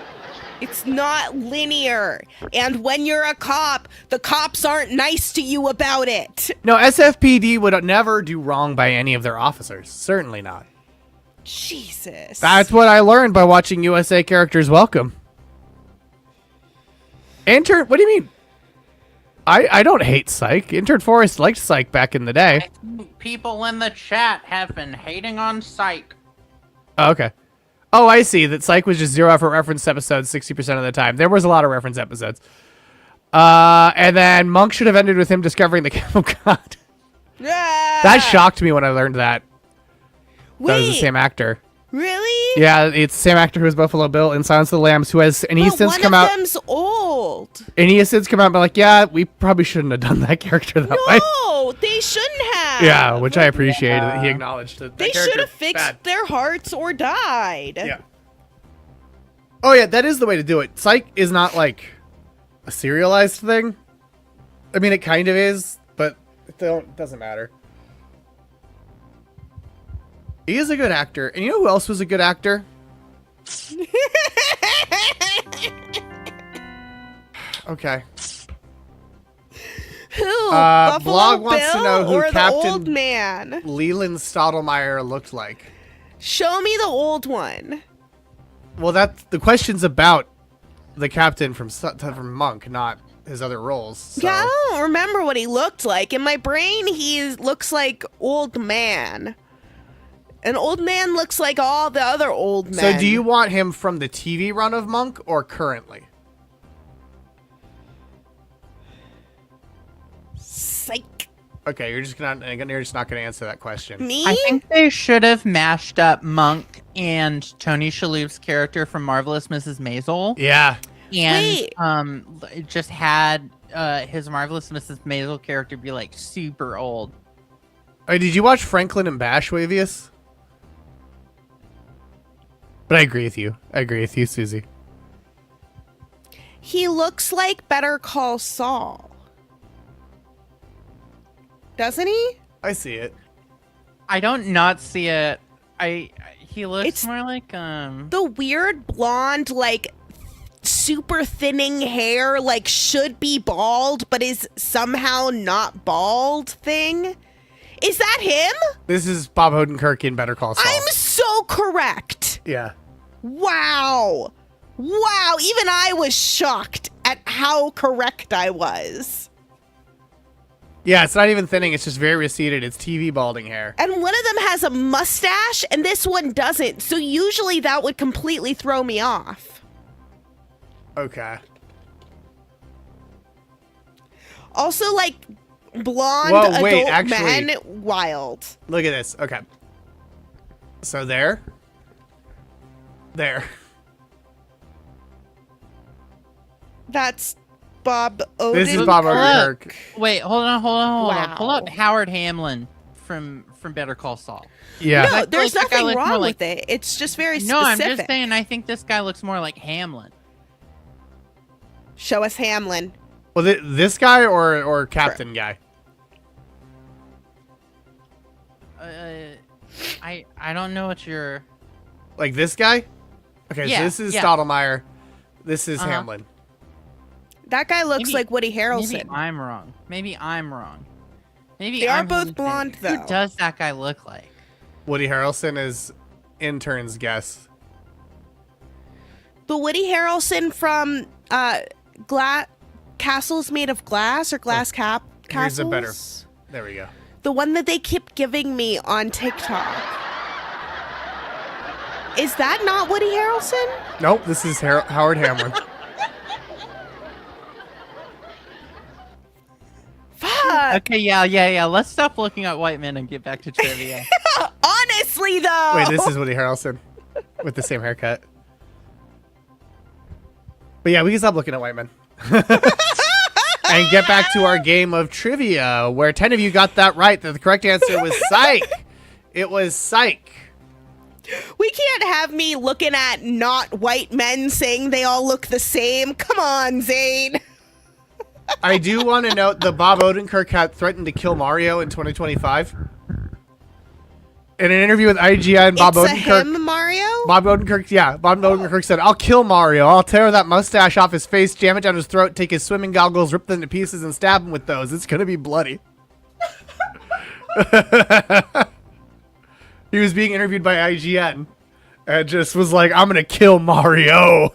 It's not linear. And when you're a cop, the cops aren't nice to you about it. No, SFPD would never do wrong by any of their officers. Certainly not. Jesus. That's what I learned by watching USA Characters Welcome. Intern, what do you mean? I don't hate Psych. Intern Forrest liked Psych back in the day. People in the chat have been hating on Psych. Oh, okay. Oh, I see. That Psych was just 0 effort reference episodes 60% of the time. There was a lot of reference episodes. And then Monk should have ended with him discovering the oh god. That shocked me when I learned that. Wait, that was the same actor. Really? Yeah, it's the same actor who was Buffalo Bill in Silence of the Lambs, who has, and he's since come out. One of them's old. And he has since come out and been like, yeah, we probably shouldn't have done that character that way. No, they shouldn't have. Yeah, which I appreciated that he acknowledged that. They should have fixed their hearts or died. Yeah. Oh yeah, that is the way to do it. Psych is not like a serialized thing. I mean, it kind of is, but it doesn't matter. He is a good actor. And you know who else was a good actor? Okay. Who? Buffalo Blog Bill wants to know who or Captain the old man? Leland Stottlemyre looked like. Show me the old one. Well, the question's about the captain from Monk, not his other roles. So. Yeah, I don't remember what he looked like. In my brain, he looks like old man. An old man looks like all the other old men. So do you want him from the TV run of Monk or currently? Psych. Okay, you're just not gonna answer that question. Me? I think they should have mashed up Monk and Tony Shalhoub's character from Marvelous Mrs. Maisel. Yeah. And just had his Marvelous Mrs. Maisel character be like super old. Did you watch Franklin and Bash, Wavius? But I agree with you. I agree with you, Susie. He looks like Better Call Saul. Doesn't he? I see it. I don't not see it. He looks more like the weird blonde, like super thinning hair, like should be bald but is somehow not bald thing. Is that him? This is Bob Odenkirk in Better Call Saul. I'm so correct. Yeah. Wow. Wow. Even I was shocked at how correct I was. Yeah, it's not even thinning. It's just very receded. It's TV balding hair. And one of them has a mustache and this one doesn't. So usually that would completely throw me off. Okay. Also, like, blonde adult actually, men, wild. Look at this. Okay. So there. That's Bob Odenkirk. This is Bob Odenkirk. Wait, hold on. Wow. Pull up Howard Hamlin from Better Call Saul. Yeah. No, there's That guy nothing looks more wrong like- with it. It's just very No, specific. I'm just saying. I think this guy looks more like Hamlin. Show us Hamlin. Well, this guy or Captain guy? I don't know what you're. Like this guy? Okay, Yeah, so this is yeah. Stottlemyre. This is Uh-huh. Hamlin. That guy looks Maybe- like Woody Harrelson. Maybe I'm wrong. Maybe They are I'm both blonde, hallucinating. though. Who does that guy look like? Woody Harrelson is Intern's guess. The Woody Harrelson from Castles Made of Glass or Glass Castles. Here's a better. There we go. The one that they keep giving me on TikTok. Is that not Woody Harrelson? Nope, this is Howard Hamlin. Fuck. Okay, yeah. Let's stop looking at white men and get back to trivia. Honestly, though. Wait, this is Woody Harrelson with the same haircut. But yeah, we can stop looking at white men. And get back to our game of trivia, where 10 of you got that right. The correct answer was psych. It was psych. We can't have me looking at not white men saying they all look the same. Come on, Zane. I do want to note that Bob Odenkirk had threatened to kill Mario in 2025. In an interview with IGN, Bob It's Odenkirk. him, Mario? Bob Odenkirk said, "I'll kill Mario. I'll tear that mustache off his face, jam it down his throat, take his swimming goggles, rip them to pieces, and stab him with those. It's gonna be bloody." He was being interviewed by IGN and just was like, "I'm gonna kill Mario."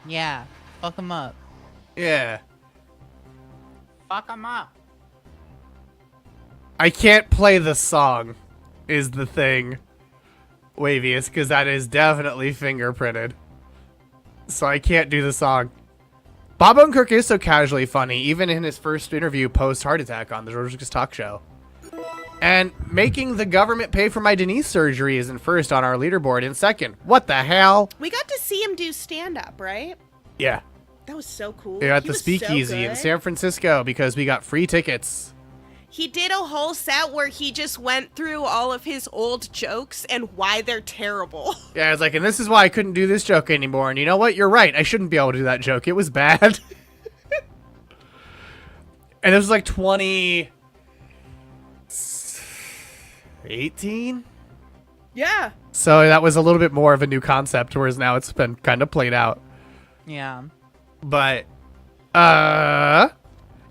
Yeah, fuck him up. Yeah. Fuck him up. I can't play the song, is the thing, Wavius, because that is definitely fingerprinted. So I can't do the song. Bob Odenkirk is so casually funny, even in his first interview post-heart attack on the George Lucas Talk Show. And making the government pay for my Denise surgery isn't first on our leaderboard in second. What the hell? We got to see him do stand-up, right? Yeah. That was so cool. They're at He the was so Speakeasy in good. San Francisco because we got free tickets. He did a whole set where he just went through all of his old jokes and why they're terrible. Yeah, I was like, and this is why I couldn't do this joke anymore. And you know what? You're right. I shouldn't be able to do that joke. It was bad. And it was like 2018? Yeah. So that was a little bit more of a new concept, whereas now it's been kind of played out. Yeah. But,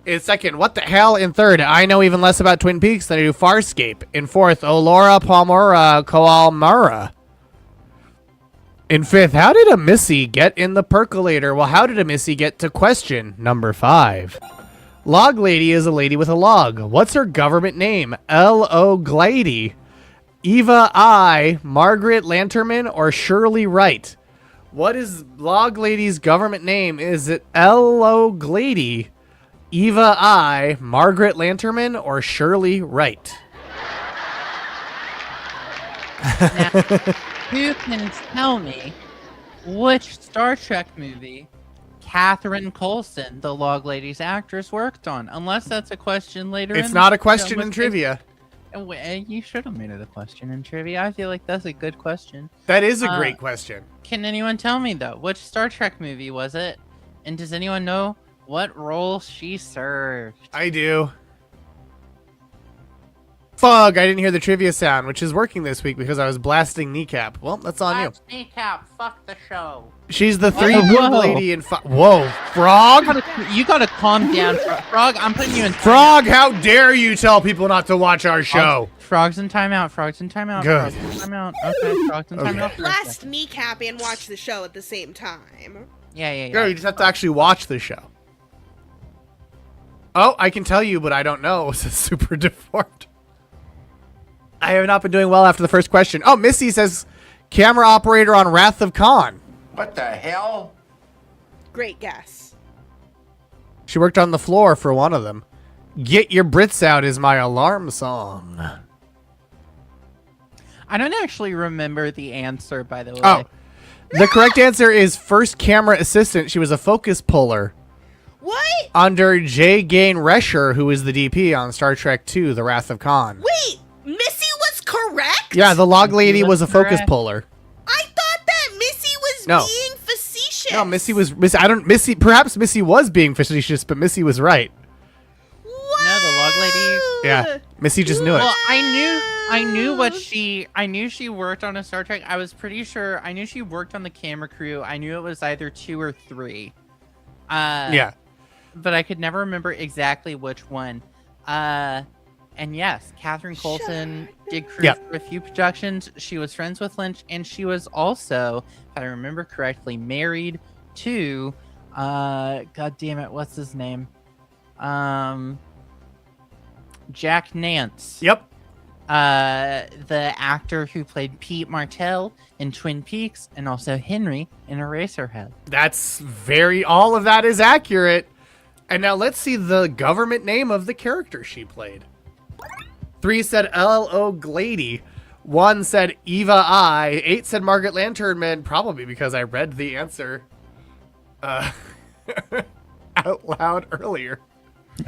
in second, what the hell? In third, I know even less about Twin Peaks than I do Farscape. In fourth, Olora Palmora Koalmara. In fifth, how did a Missy get in the percolator? Well, how did a Missy get to question number 5? Log Lady is a lady with a log. What's her government name? L.O. Glady. Eva I, Margaret Lanterman, or Shirley Wright? What is Log Lady's government name? Is it L.O. Glady, Eva I, Margaret Lanterman, or Shirley Wright? Now, who can tell me which Star Trek movie Catherine Coulson, the Log Lady's actress, worked on? Unless that's a question later. It's in not the a question show. in trivia. You should have made it a question in trivia. I feel like that's a good question. That is a great question. Can anyone tell me, though, which Star Trek movie was it? And does anyone know what role she served? I do. Fug, I didn't hear the trivia sound, which is working this week because I was blasting Kneecap. Well, that's on you. That's Kneecap. Fuck the show. She's the Whoa. three-boobed lady in Whoa, Frog? You gotta calm down, Frog. I'm putting you in. Frog, how dare you tell people not to watch our show? Frogs in timeout. Frogs in timeout. Good. Frogs in timeout. Okay, frogs in timeout. Blast Kneecap and watch the show at the same time. Yeah. No, you just have to actually watch the show. Oh, I can tell you, but I don't know. It's super deformed. I have not been doing well after the first question. Oh, Missy says camera operator on Wrath of Khan. What the hell? Great guess. She worked on the floor for one of them. Get Your Brits Out is my alarm song. I don't actually remember the answer, by the way. Oh. The correct answer is first camera assistant. She was a focus puller. What? Under J. Gain Rescher, who was the DP on Star Trek II, The Wrath of Khan. Wait, Missy was correct? Yeah, the log lady was a focus puller. I thought that Missy was being facetious. No, Missy perhaps Missy was being facetious, but Missy was right. What? No, the log lady. Yeah, Missy just knew it. Well, I knew she worked on a Star Trek. I was pretty sure. I knew she worked on the camera crew. I knew it was either 2 or 3. Yeah. But I could never remember exactly which one. And yes, Catherine Coulson did crew for a few productions. She was friends with Lynch, and she was also, if I remember correctly, married to, God damn it, what's his name? Jack Nance. Yep. The actor who played Pete Martell in Twin Peaks, and also Henry in Eraserhead. That's all of that is accurate. And now let's see the government name of the character she played. 3 said L.O. Glady. 1 said Eva I. 8 said Margaret Lanternman, probably because I read the answer out loud earlier.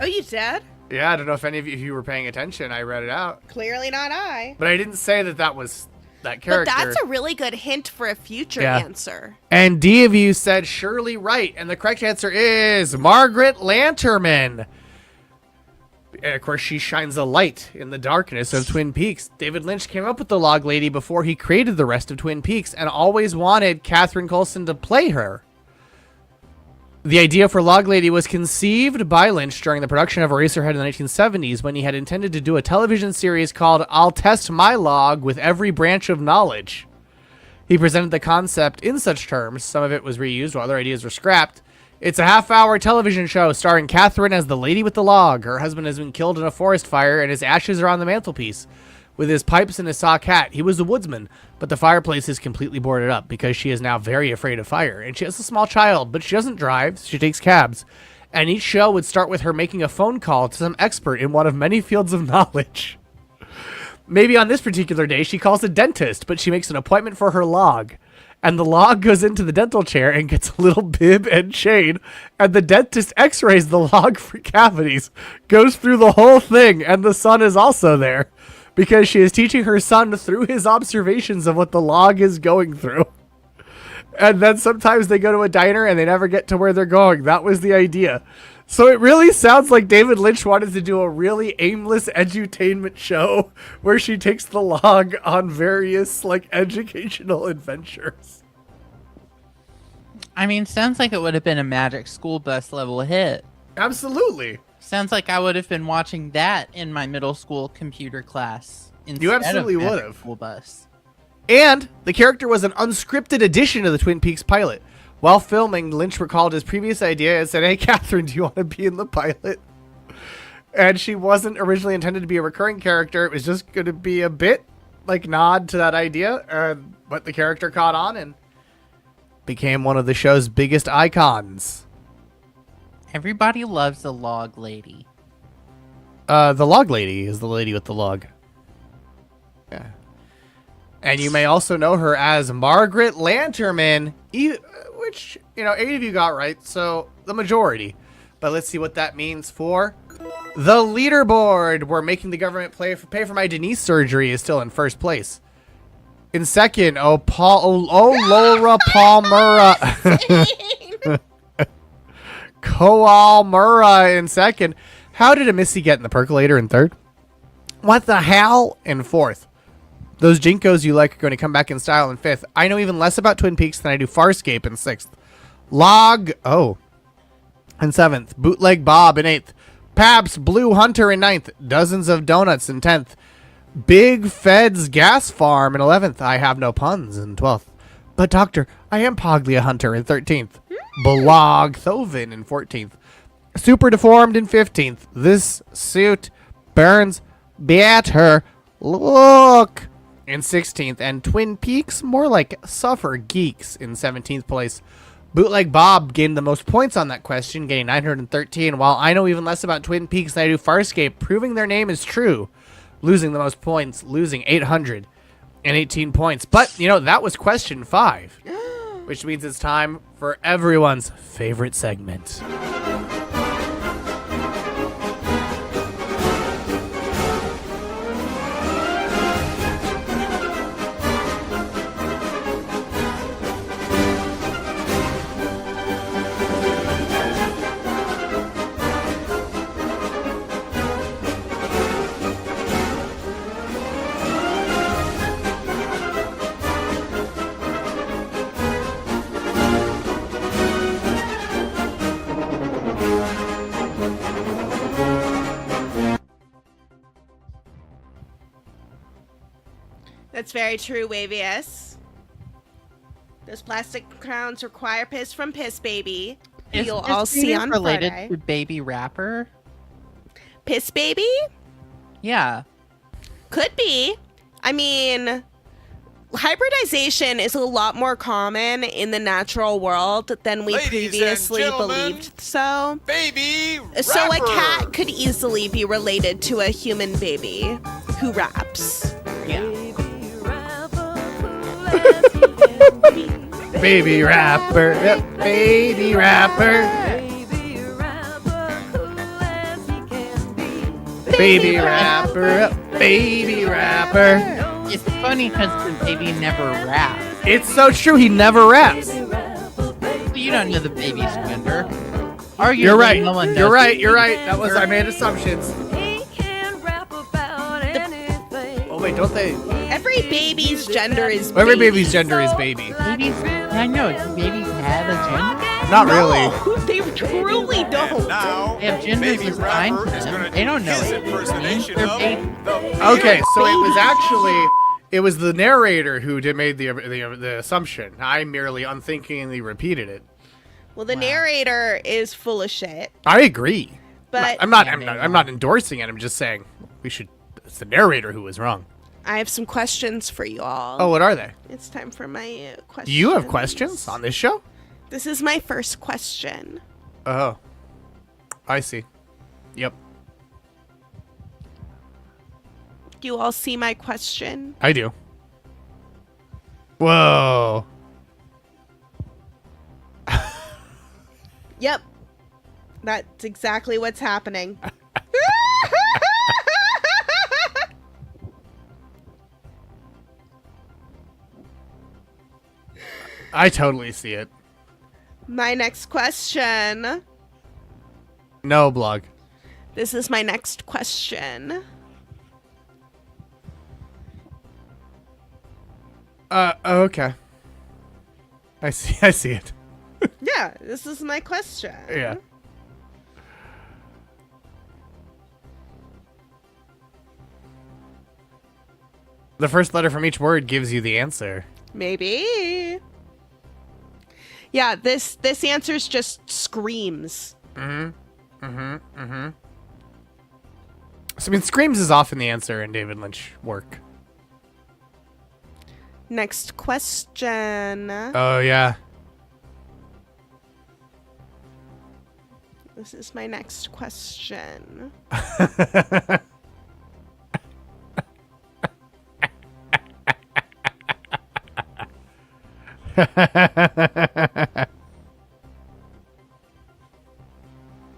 Oh, you did? Yeah, I don't know if any of you were paying attention. I read it out. Clearly not I. But I didn't say that was that character. But that's a really good hint for a future answer. And D of you said Shirley Wright, and the correct answer is Margaret Lanterman. And of course, she shines a light in the darkness of Twin Peaks. David Lynch came up with the log lady before he created the rest of Twin Peaks and always wanted Catherine Coulson to play her. The idea for Log Lady was conceived by Lynch during the production of Eraserhead in the 1970s when he had intended to do a television series called I'll Test My Log with Every Branch of Knowledge. He presented the concept in such terms, some of it was reused while other ideas were scrapped. It's a half-hour television show starring Catherine as the lady with the log. Her husband has been killed in a forest fire and his ashes are on the mantelpiece. With his pipes and his sock hat, he was a woodsman, but the fireplace is completely boarded up because she is now very afraid of fire. And she has a small child, but she doesn't drive, she takes cabs. And each show would start with her making a phone call to some expert in one of many fields of knowledge. Maybe on this particular day, she calls a dentist, but she makes an appointment for her log. And the log goes into the dental chair and gets a little bib and chain, and the dentist x-rays the log for cavities, goes through the whole thing, and the son is also there. Because she is teaching her son through his observations of what the log is going through. And then sometimes they go to a diner and they never get to where they're going. That was the idea. So it really sounds like David Lynch wanted to do a really aimless edutainment show where she takes the log on various educational adventures. I mean, sounds like it would have been a Magic School Bus level hit. Absolutely. Sounds like I would have been watching that in my middle school computer class. You absolutely would have. School Bus. And the character was an unscripted addition to the Twin Peaks pilot. While filming, Lynch recalled his previous idea and said, "Hey, Catherine, do you want to be in the pilot?" And she wasn't originally intended to be a recurring character. It was just going to be a bit nod to that idea. But the character caught on and became one of the show's biggest icons. Everybody loves the log lady. The log lady is the lady with the log. Yeah. And you may also know her as Margaret Lanterman, which, 8 of you got right, so the majority. But let's see what that means for the leaderboard. We're making the government pay for my Denise surgery is still in first place. In second, Laura Palmera. Koal Murrah in second. How did a Missy get in the percolator in third? What the hell in fourth? Those Jinkos you like are going to come back in style in fifth. I know even less about Twin Peaks than I do Farscape in sixth. In seventh. Bootleg Bob in eighth. Pabst Blue Hunter in ninth. Dozens of Donuts in 10th. Big Fed's Gas Farm in 11th. I have no puns in 12th. But doctor, I am Poglia Hunter in 13th. Blog Thovin in 14th. Super Deformed in 15th. This suit burns better. Look in 16th. And Twin Peaks, more like Suffer Geeks in 17th place. Bootleg Bob gained the most points on that question, getting 913, while I know even less about Twin Peaks than I do Farscape, proving their name is true. Losing the most points, losing 800. And 18 points. But, you know, that was question 5. Which means it's time for everyone's favorite segment. That's very true, Wavius. Those plastic crowns require piss from Piss Baby. Who Is you'll Piss all see Baby on related Friday. to Baby Rapper? Piss Baby? Yeah. Could be. I mean, hybridization is a lot more common in the natural world than we previously believed. So, baby so a rapper. cat could easily be related to a human baby who raps. Yeah. Baby rapper, yep, baby rapper. Baby rapper, yep, baby rapper. It's funny because the baby never raps. It's so true, he never raps. You don't know the baby's gender. Arguably, You're right. No one knows You're right. the You're right. baby's That was gender. I made assumptions. Oh wait, don't they? Every baby's gender is baby. Every baby's gender is baby. Babies, I know. Do babies have a gender? Not really. No, they truly don't. Now, They have genders baby assigned rapper to is them. gonna They don't do know his it. impersonation They're of babies. the Okay, so it was baby. actually it was the narrator who made the assumption. I merely unthinkingly repeated it. Well, the narrator is full of shit. I agree. But I'm not endorsing it. I'm just saying it's the narrator who was wrong. I have some questions for you all. Oh, what are they? It's time for my questions. Do you have questions on this show? This is my first question. Oh, I see. Yep, Do you all see my question? I do. Whoa. Yep. That's exactly what's happening. I totally see it. My next question. No, blog. This is my next question. Okay. I see it. Yeah, this is my question. Yeah. The first letter from each word gives you the answer. Maybe. Yeah, this answer's just screams. So, I mean, screams is often the answer in David Lynch work. Next question. Oh, yeah. This is my next question.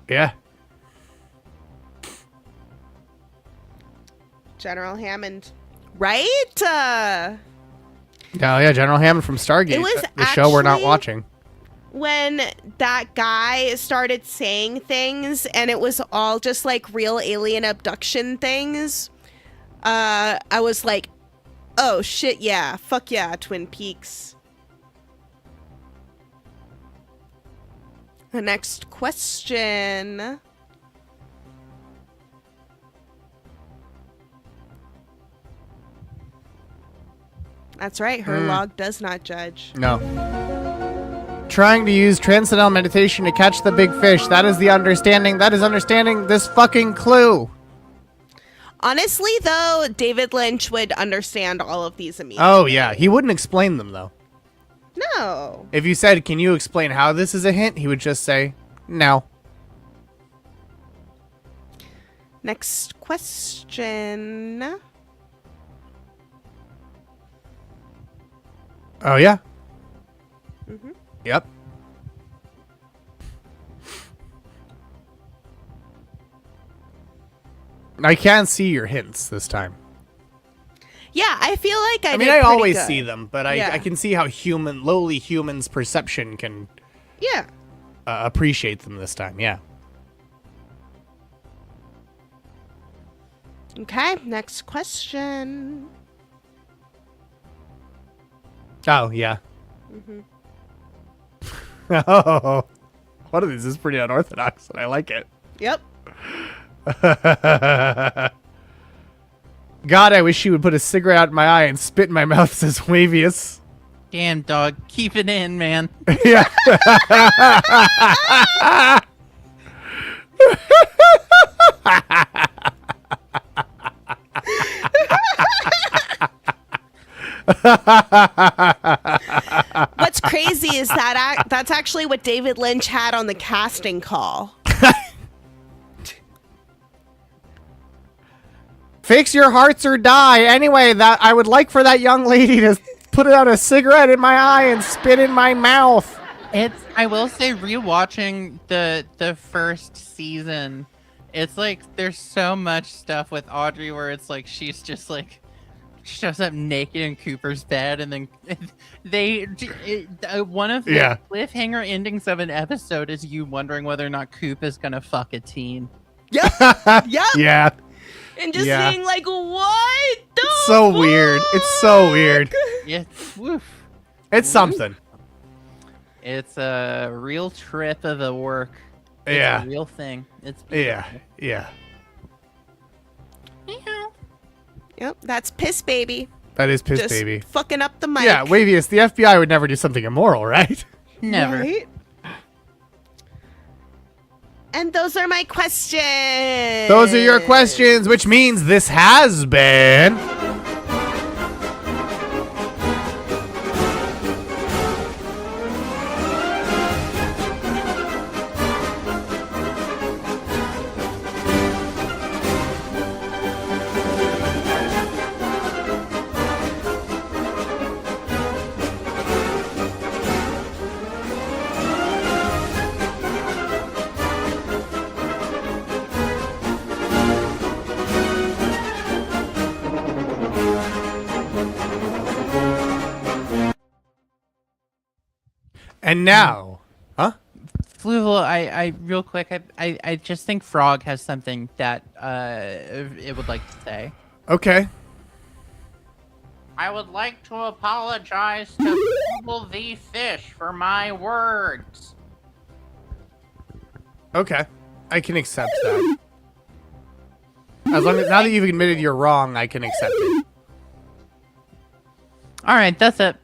Yeah. General Hammond. Right? Oh, yeah, General Hammond from Stargate. It was the show we're not actually- watching. When that guy started saying things and it was all just like real alien abduction things, I was like, oh shit, yeah, fuck yeah, Twin Peaks. The next question. That's right, her log does not judge. No. Trying to use transcendental meditation to catch the big fish. That is the understanding. That is understanding this fucking clue. Honestly, though, David Lynch would understand all of these immediately. Oh, yeah. He wouldn't explain them, though. No. If you said, can you explain how this is a hint? He would just say, no. Next question. Oh, yeah? Mm-hmm. Yep. I can see your hints this time. Yeah, I feel like I mean, did I pretty always good. see them, but Yeah. I can see how lowly humans' perception can Yeah. appreciate them this time. Yeah. Okay, next question. Oh, yeah. Mm-hmm. Oh, one of these is pretty unorthodox, and I like it. Yep. God, I wish you would put a cigarette out in my eye and spit in my mouth, says Wavius. Damn, dog. Keep it in, man. Yeah. What's crazy is that that's actually what David Lynch had on the casting call. Fix your hearts or die. Anyway, that I would like for that young lady to put out a cigarette in my eye and spit in my mouth. I will say, rewatching the first season, it's like there's so much stuff with Audrey where it's like she's just like shows up naked in Cooper's bed, and then one of the cliffhanger endings of an episode is you wondering whether or not Coop is gonna fuck a teen. Yep. Yep. Yeah. And just being like, what the It's so weird. It's so weird. It's something. It's a real trip of a work. It's Yeah. a real thing. It's Yeah. beautiful. Yeah. Yep, that's Piss Baby. That is Piss Just Baby. fucking up the mic. Yeah, Wavius, the FBI would never do something immoral, right? Never. Right? And those are my questions. Those are your questions, which means this has been... And now, Fluval, I real quick, I just think Frog has something that it would like to say. Okay. I would like to apologize to Fluval the Fish for my words. Okay. I can accept that. As long as now that you've admitted you're wrong, I can accept it. All right, that's it.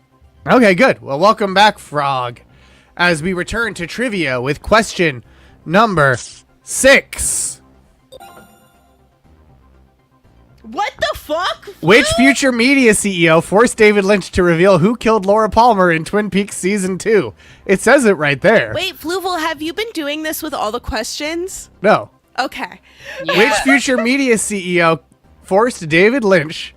Okay, good. Well, welcome back, Frog, as we return to trivia with question number 6. What the fuck? Which future media CEO forced David Lynch to reveal who killed Laura Palmer in Twin Peaks Season 2? It says it right there. Wait, Fluval, have you been doing this with all the questions? No. Okay. Which future media CEO forced David Lynch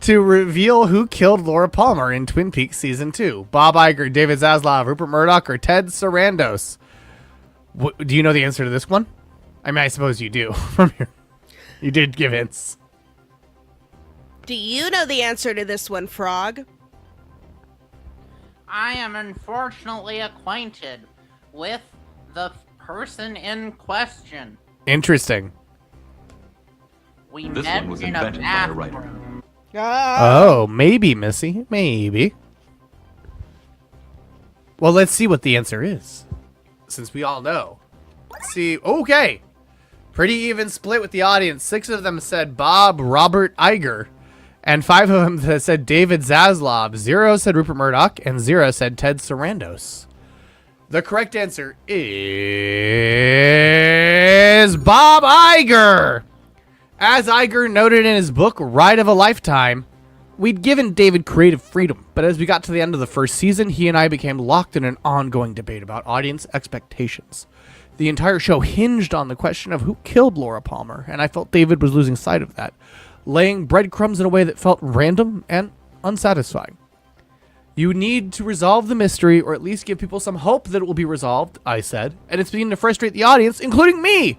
to reveal who killed Laura Palmer in Twin Peaks Season 2? Bob Iger, David Zaslav, Rupert Murdoch, or Ted Sarandos? Do you know the answer to this one? I mean, I suppose you do. You did give hints. Do you know the answer to this one, Frog? I am unfortunately acquainted with the person in question. Interesting. We This met one was in a invented by a bathroom. writer. Oh, maybe, Missy. Maybe. Well, let's see what the answer is, since we all know. Let's see. Okay. Pretty even split with the audience. 6 of them said Bob Robert Iger, and 5 of them said David Zaslav. 0 said Rupert Murdoch, and 0 said Ted Sarandos. The correct answer is Bob Iger. As Iger noted in his book, Ride of a Lifetime, we'd given David creative freedom, but as we got to the end of the first season, he and I became locked in an ongoing debate about audience expectations. The entire show hinged on the question of who killed Laura Palmer, and I felt David was losing sight of that, laying breadcrumbs in a way that felt random and unsatisfying. You need to resolve the mystery, or at least give people some hope that it will be resolved, I said, and it's beginning to frustrate the audience, including me.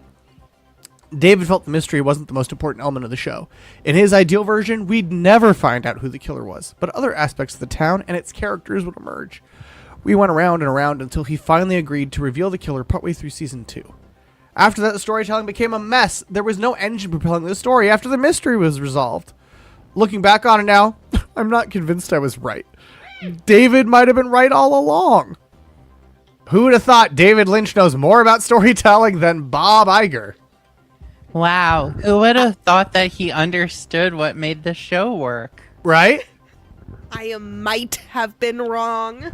David felt the mystery wasn't the most important element of the show. In his ideal version, we'd never find out who the killer was, but other aspects of the town and its characters would emerge. We went around and around until he finally agreed to reveal the killer partway through season 2. After that, the storytelling became a mess. There was no engine propelling the story after the mystery was resolved. Looking back on it now, I'm not convinced I was right. David might have been right all along. Who would have thought David Lynch knows more about storytelling than Bob Iger? Wow. Who would have thought that he understood what made the show work? Right? I might have been wrong.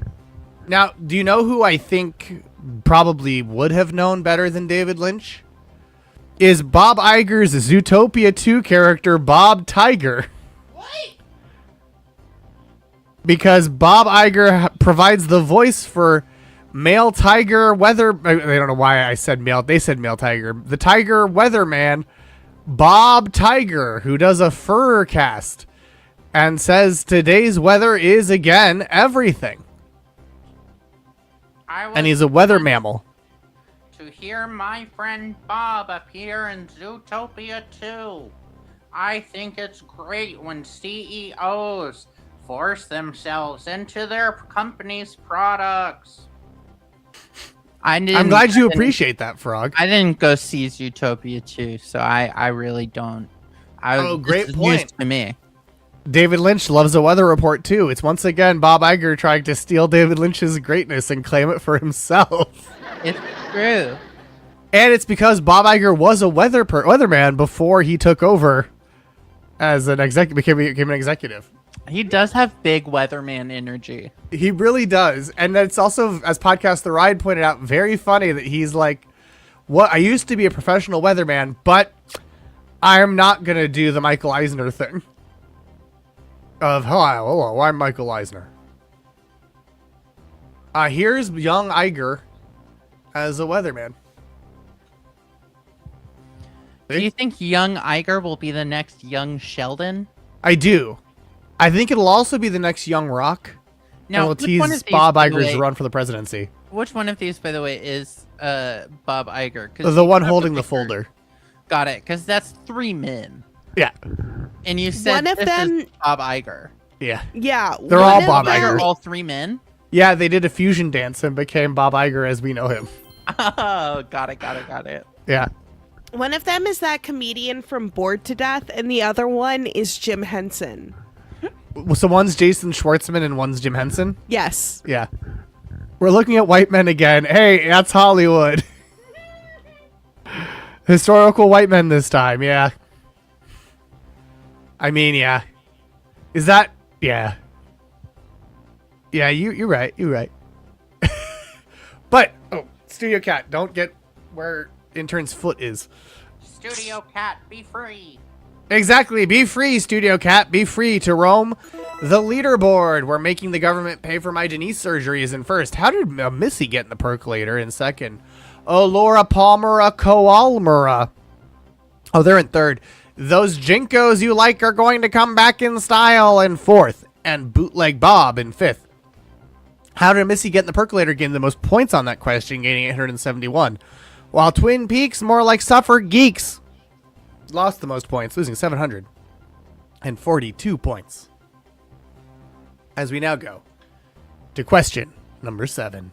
Now, do you know who I think probably would have known better than David Lynch? Is Bob Iger's Zootopia 2 character, Bob Tiger. Because Bob Iger provides the voice for male tiger weather. I don't know why I said male. They said male tiger. The tiger weatherman, Bob Tiger, who does a fur cast and says today's weather is again everything. And he's a weather mammal. To hear my friend Bob appear in Zootopia 2. I think it's great when CEOs force themselves into their company's products. I'm glad you appreciate that, Frog. I didn't go see Zootopia 2, so I really don't. Great point. News to me. David Lynch loves a weather report, too. It's once again Bob Iger trying to steal David Lynch's greatness and claim it for himself. It's true. And it's because Bob Iger was a weatherman before he took over as an executive, became an executive. He does have big weatherman energy. He really does. And it's also, as Podcast The Ride pointed out, very funny that he's like, "What? I used to be a professional weatherman, but I'm not going to do the Michael Eisner thing. Of, hello, I'm Michael Eisner." Here's young Iger as a weatherman. Do you think young Iger will be the next young Sheldon? I do. I think it'll also be the next young Rock. Now, and we'll tease Bob Iger's run for the presidency. Which one of these, by the way, is Bob Iger? The one holding the folder. Got it, because that's 3 men. Yeah. And you said One of them is Bob Iger. Yeah. Yeah. They're all Bob Iger. All 3 men? Yeah, they did a fusion dance and became Bob Iger as we know him. Oh, got it. Yeah. One of them is that comedian from Bored to Death, and the other one is Jim Henson. So one's Jason Schwartzman and one's Jim Henson? Yes. Yeah. We're looking at white men again. Hey, that's Hollywood. Historical white men this time, yeah. I mean, yeah. Is that... Yeah. Yeah, you're right. You're right. But, Studio Cat, don't get where Intern's foot is. Studio Cat, be free. Exactly. Be free, Studio Cat. Be free to roam the leaderboard. We're making the government pay for my Denise surgeries in first. How did Missy get in the percolator in second? Oh, Laura Palmera Koalmera. Oh, they're in third. Those Jinkos you like are going to come back in style in fourth. And Bootleg Bob in fifth. How did Missy get in the percolator game? The most points on that question, gaining 871. While Twin Peaks, more like Suffer Geeks, lost the most points, losing 742 points. As we now go to question number 7.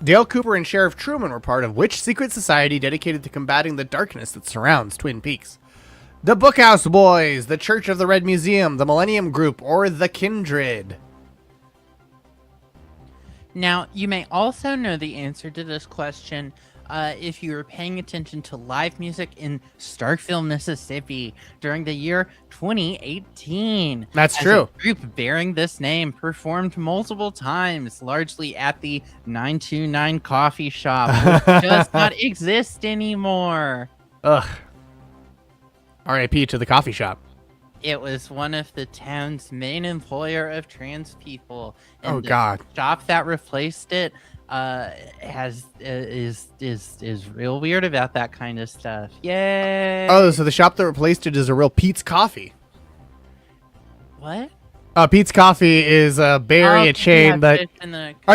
Dale Cooper and Sheriff Truman were part of which secret society dedicated to combating the darkness that surrounds Twin Peaks? The Bookhouse Boys, the Church of the Red Museum, the Millennium Group, or the Kindred? Now, you may also know the answer to this question if you were paying attention to live music in Starkville, Mississippi during the year 2018. That's true. A group bearing this name performed multiple times, largely at the 929 coffee shop, which does not exist anymore. Ugh. R.I.P. to the coffee shop. It was one of the town's main employer of trans people. And God. The shop that replaced it is real weird about that kind of stuff. Yay! Oh, so the shop that replaced it is a real Pete's Coffee. What? Pete's Coffee is a berry, a chain that...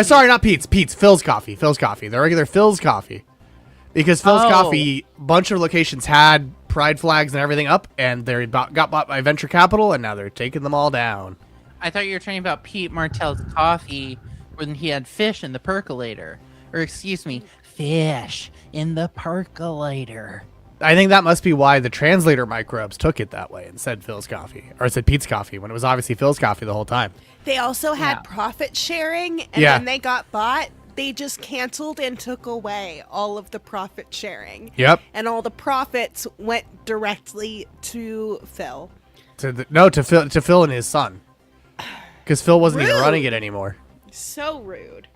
sorry, not Pete's. Pete's. Phil's Coffee. Phil's Coffee. The regular Phil's Coffee. Because Phil's Coffee, a bunch of locations had pride flags and everything up, and they got bought by venture capital, and now they're taking them all down. I thought you were talking about Pete Martell's coffee when he had fish in the percolator. Or excuse me, fish in the percolator. I think that must be why the translator microbes took it that way and said Phil's Coffee. Or said Pete's Coffee, when it was obviously Phil's Coffee the whole time. They also had profit sharing, and when they got bought, they just canceled and took away all of the profit sharing. Yep. And all the profits went directly to Phil. To Phil and his son. Because Phil wasn't even running it anymore. So rude.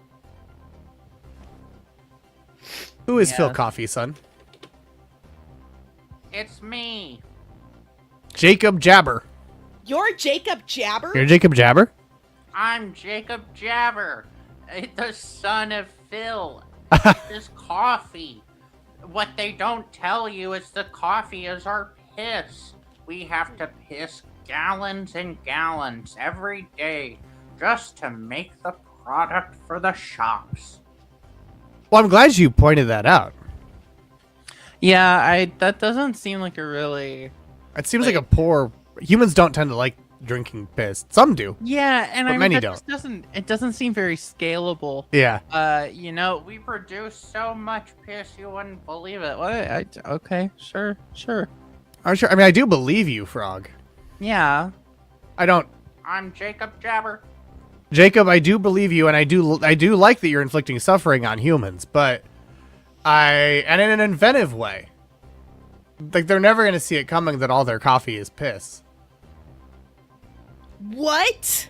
Who is Phil Coffee, son? It's me. Jacob Jabber. You're Jacob Jabber? You're Jacob Jabber? I'm Jacob Jabber, the son of Phil. This coffee. What they don't tell you is the coffee is our piss. We have to piss gallons and gallons every day just to make the product for the shops. Well, I'm glad you pointed that out. Yeah, that doesn't seem like a really... It seems like a poor... Humans don't tend to like drinking piss. Some do. Yeah, and but I mean, many that don't. Just it doesn't seem very scalable. Yeah. You know, We produce so much piss you wouldn't believe it. okay, sure. I'm sure. I mean, I do believe you, Frog. Yeah. I don't... I'm Jacob Jabber. Jacob, I do believe you, and I do like that you're inflicting suffering on humans, but and in an inventive way. Like, they're never going to see it coming that all their coffee is piss. What?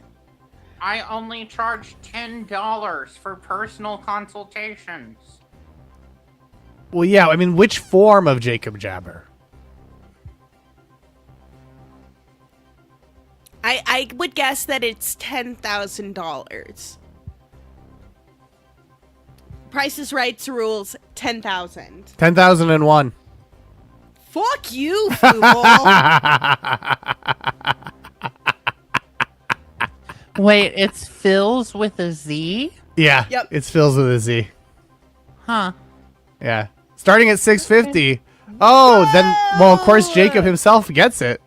I only charge $10 for personal consultations. Well, yeah, I mean, which form of Jacob Jabber? I would guess that it's $10,000. Price is Right's rules, 10,000. 10,001. Fuck you, Fluval. Wait, it's Phil's with a Z? Yeah, Yep. It's Phil's with a Z. Huh. Yeah. Starting at 650. Oh, then, well, of course, Jacob himself gets it.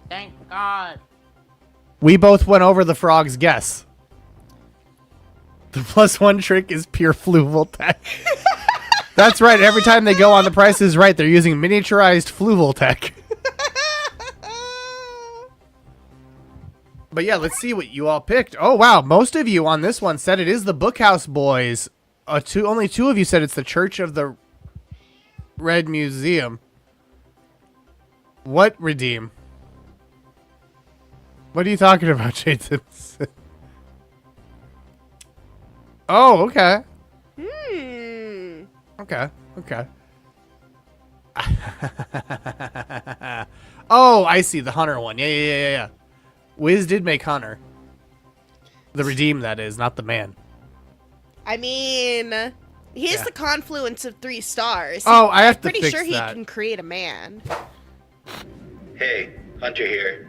Thank God. We both went over the frog's guess. The +1 trick is pure Fluval tech. That's right. Every time they go on The Price is Right, they're using miniaturized Fluval tech. But yeah, let's see what you all picked. Oh, wow. Most of you on this one said it is the Bookhouse Boys. Only 2 of you said it's the Church of the Red Museum. What redeem? What are you talking about, Jason? Oh, okay. Okay. Oh, I see. The Hunter one. Yeah. Wiz did make Hunter. The redeem, that is, not the man. I mean, he is the confluence of 3 stars. Oh, I have to pretty fix sure that. he can create a man. Hey, Hunter here.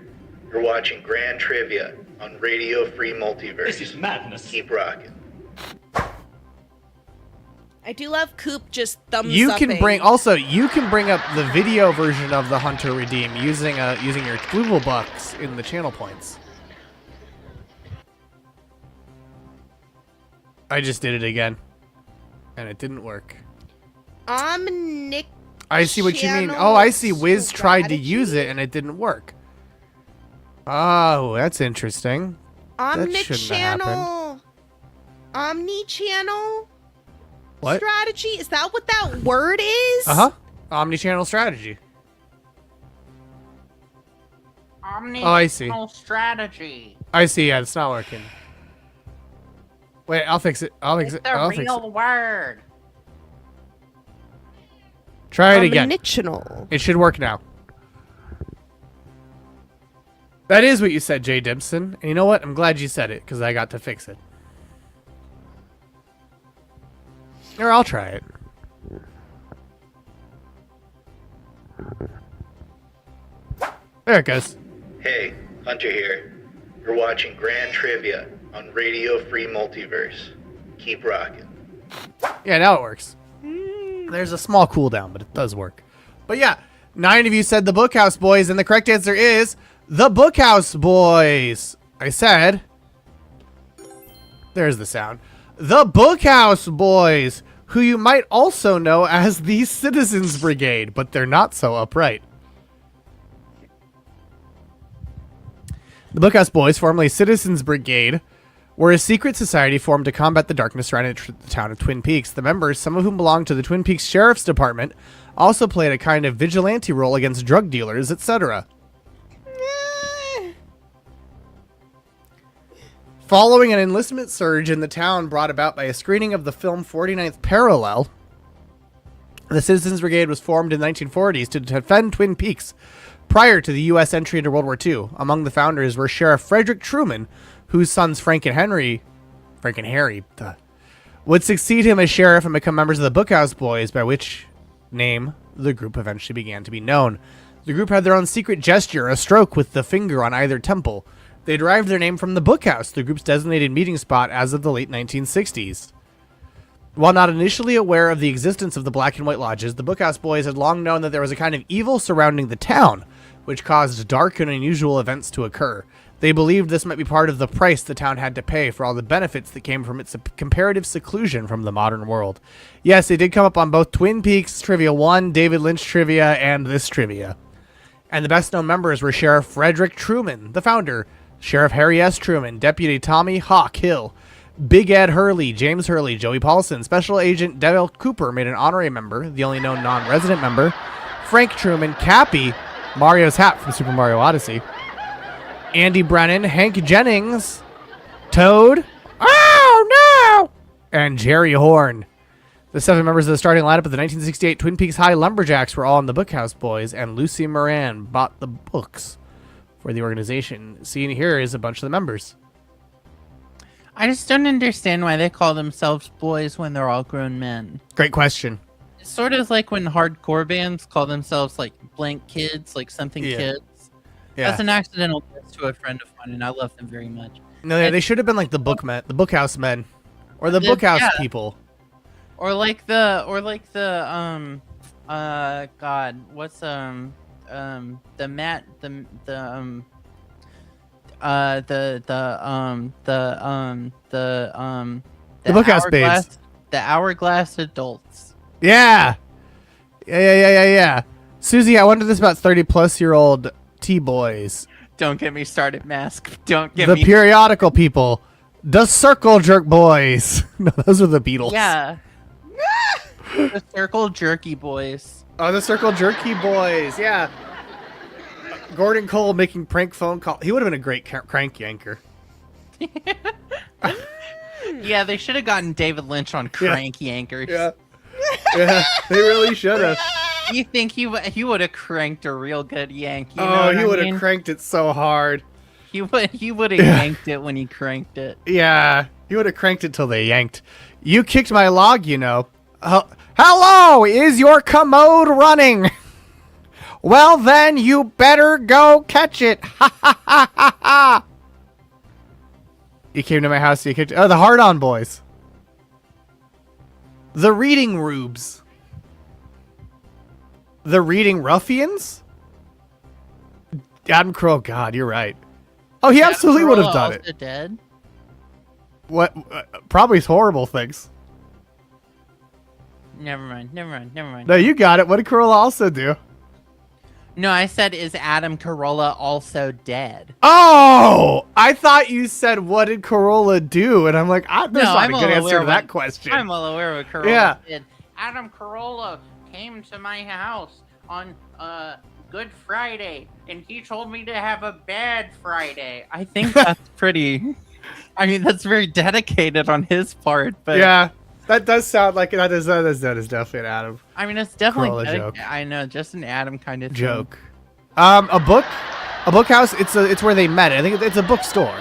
You're watching Grand Trivia on Radio Free Multiverse. This is madness. Keep rocking. I do love Coop just thumbs You upping. can bring up the video version of the Hunter redeem using your Fluval bucks in the channel points. I just did it again, and it didn't work. Nick. I see what you mean. Oh, I see. Wiz tried to use it, and it didn't work. Oh, that's interesting. That shouldn't have happened. Omni-channel What? strategy? Is that what that word is? Uh-huh. Omni-channel strategy. I see. Strategy. I see. Yeah, it's not working. Wait, I'll fix it. It's the real word. Try it again. Omnichannel. It should work now. That is what you said, Jay Dibson. And you know what? I'm glad you said it, because I got to fix it. Or I'll try it. There it goes. Hey, Hunter here. You're watching Grand Trivia on Radio Free Multiverse. Keep rocking. Yeah, now it works. There's a small cooldown, but it does work. But yeah, 9 of you said the Bookhouse Boys, and the correct answer is the Bookhouse Boys. I said, there's the sound. The Bookhouse Boys, who you might also know as the Citizens Brigade, but they're not so upright. The Bookhouse Boys, formerly Citizens Brigade, were a secret society formed to combat the darkness surrounding the town of Twin Peaks. The members, some of whom belonged to the Twin Peaks Sheriff's Department, also played a kind of vigilante role against drug dealers, etc. Following an enlistment surge in the town brought about by a screening of the film 49th Parallel, the Citizens Brigade was formed in the 1940s to defend Twin Peaks prior to the U.S. entry into World War II. Among the founders were Sheriff Frederick Truman, whose sons Frank and Harry would succeed him as sheriff and become members of the Bookhouse Boys, by which name the group eventually began to be known. The group had their own secret gesture, a stroke with the finger on either temple. They derived their name from the Bookhouse, the group's designated meeting spot as of the late 1960s. While not initially aware of the existence of the Black and White Lodges, the Bookhouse Boys had long known that there was a kind of evil surrounding the town, which caused dark and unusual events to occur. They believed this might be part of the price the town had to pay for all the benefits that came from its comparative seclusion from the modern world. Yes, they did come up on both Twin Peaks Trivia 1, David Lynch Trivia, and this trivia. And the best known members were Sheriff Frederick Truman, the founder, Sheriff Harry S. Truman, Deputy Tommy Hawk Hill, Big Ed Hurley, James Hurley, Joey Paulson, Special Agent Devil Cooper made an honorary member, the only known non-resident member, Frank Truman, Cappy, Mario's hat from Super Mario Odyssey, Andy Brennan, Hank Jennings, Toad, oh no, and Jerry Horn. The 7 members of the starting lineup of the 1968 Twin Peaks High Lumberjacks were all in the Bookhouse Boys, and Lucy Moran bought the books for the organization. Seen here is a bunch of the members. I just don't understand why they call themselves boys when they're all grown men. Great question. It's sort of like when hardcore bands call themselves like blank kids, like something kids. Yeah. That's an accidental guess to a friend of mine, and I love them very much. No, they should have been like the Bookmen, the Bookhouse men, or the Bookhouse people, or like the God, what's the Bookhouse babes, the Hourglass adults. Yeah. Susie, I wonder this about 30-plus-year-old T-boys. Don't get me started, Mask. Don't get me. The periodical people. The Circle Jerk Boys. No, those are the Beatles. Yeah. The Circle Jerky Boys. Oh, the Circle Jerky Boys. Yeah. Gordon Cole making prank phone call. He would have been a great crank yanker. Yeah, they should have gotten David Lynch on crank yankers. Yeah. Yeah, they really should have. You think he would have cranked a real good yank? You know he would have cranked it so hard. He would have yanked it when he cranked it. Yeah, he would have cranked it till they yanked. You kicked my log, you know. Hello, is your commode running? Well, then you better go catch it. Ha ha ha ha ha. You came to my house. You kicked. Oh, the Hard On Boys. The Reading Rubes. The Reading Ruffians? Adam Crow, God, you're right. Oh, he absolutely would have done it. Dead? What? Probably horrible things. Never mind. No, you got it. What did Corolla also do? No, I said, is Adam Carolla also dead? Oh! I thought you said, what did Corolla do? And I'm like, there's not a good answer to that question. I'm well aware of what Corolla did. Adam Carolla came to my house on Good Friday, and he told me to have a bad Friday. I think that's pretty... I mean, that's very dedicated on his part, but... Yeah, that does sound like... That is definitely an Adam. I mean, it's definitely... Corolla joke. I know, just an Adam kind of joke. A bookhouse, it's where they met. I think it's a bookstore.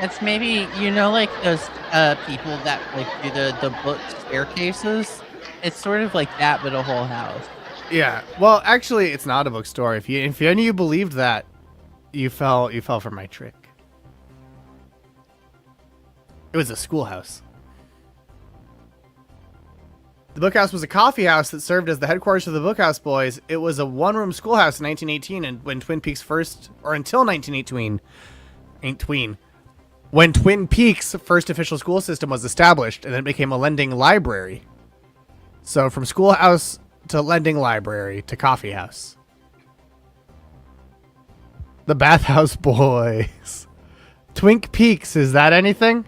It's maybe, you know, like those people that like do the book staircases. It's sort of like that, but a whole house. Yeah. Well, actually, it's not a bookstore. If any of you believed that, you fell for my trick. It was a schoolhouse. The Bookhouse was a coffee house that served as the headquarters of the Bookhouse Boys. It was a one-room schoolhouse in 1918, and when Twin Peaks first, or until 1918, when Twin Peaks' first official school system was established, and then it became a lending library. So from schoolhouse to lending library to coffee house. The Bathhouse Boys. Twink Peaks, is that anything?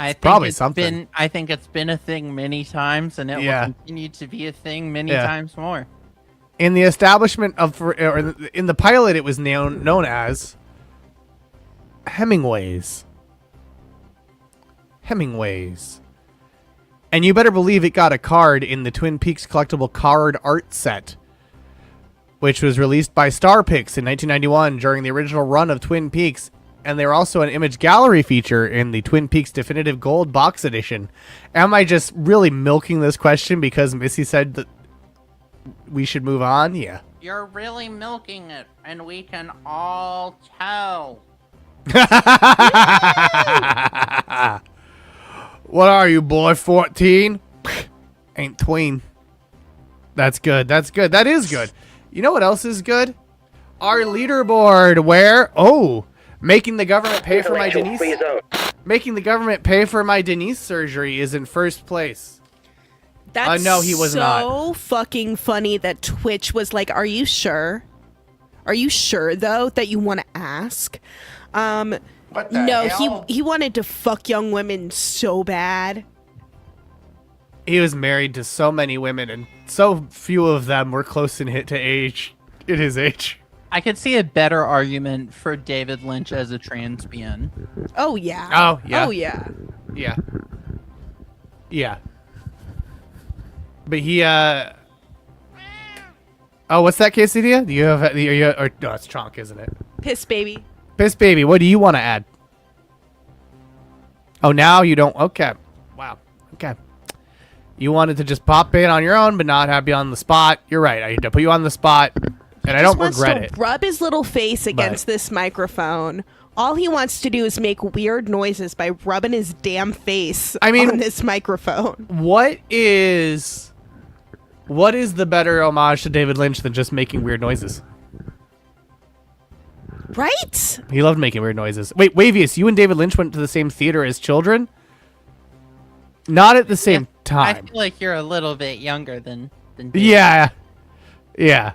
I think probably it's something. I think it's been a thing many times, and it will continue to be a thing many times more. In the establishment of, or in the pilot, it was known as Hemingway's. Hemingway's. And you better believe it got a card in the Twin Peaks collectible card art set, which was released by Star Pix in 1991 during the original run of Twin Peaks. And they were also an image gallery feature in the Twin Peaks Definitive Gold Box Edition. Am I just really milking this question because Missy said that we should move on? Yeah. You're really milking it, and we can all tell. What are you, boy, 14? Ain't tween. That's good. That's good. That is good. You know what else is good? Our leaderboard where... Oh... Making the government pay for my Denise. Making the government pay for my Denise surgery is in first place. That's no, he was not. So fucking funny that Twitch was like, "Are you sure? Are you sure though that you want to ask?" What the no, hell? he wanted to fuck young women so bad. He was married to so many women, and so few of them were close in his age. I could see a better argument for David Lynch as a transbian. Oh yeah. Oh yeah. Oh yeah. Yeah. Yeah. But he Oh, what's that, quesadilla? Do you have or no, it's chonk, isn't it? Piss baby. Piss baby, what do you want to add? Oh, now you don't. Okay. Wow. Okay. You wanted to just pop in on your own, but not have you on the spot. You're right. I had to put you on the spot. And I don't regret it. Rub his little face against this microphone. All he wants to do is make weird noises by rubbing his damn face on this microphone. What is the better homage to David Lynch than just making weird noises? Right? He loved making weird noises. Wait, Wavius, you and David Lynch went to the same theater as children? Not at the same time. I feel like you're a little bit younger than David. Yeah. Yeah.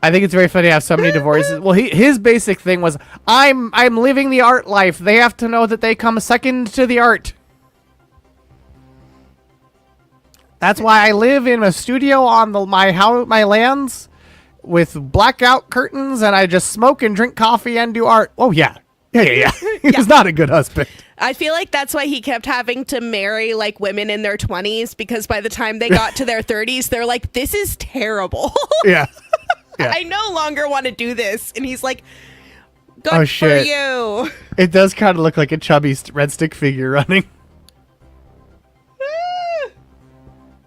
I think it's very funny to have so many divorces. Well, his basic thing was, I'm living the art life. They have to know that they come second to the art. That's why I live in a studio on my lands with blackout curtains, and I just smoke and drink coffee and do art. Oh yeah. Yeah. He was not a good husband. I feel like that's why he kept having to marry like women in their 20s, because by the time they got to their 30s, they're like, this is terrible. Yeah. Yeah. I no longer want to do this. And he's like, good for you. It does kind of look like a chubby red stick figure running.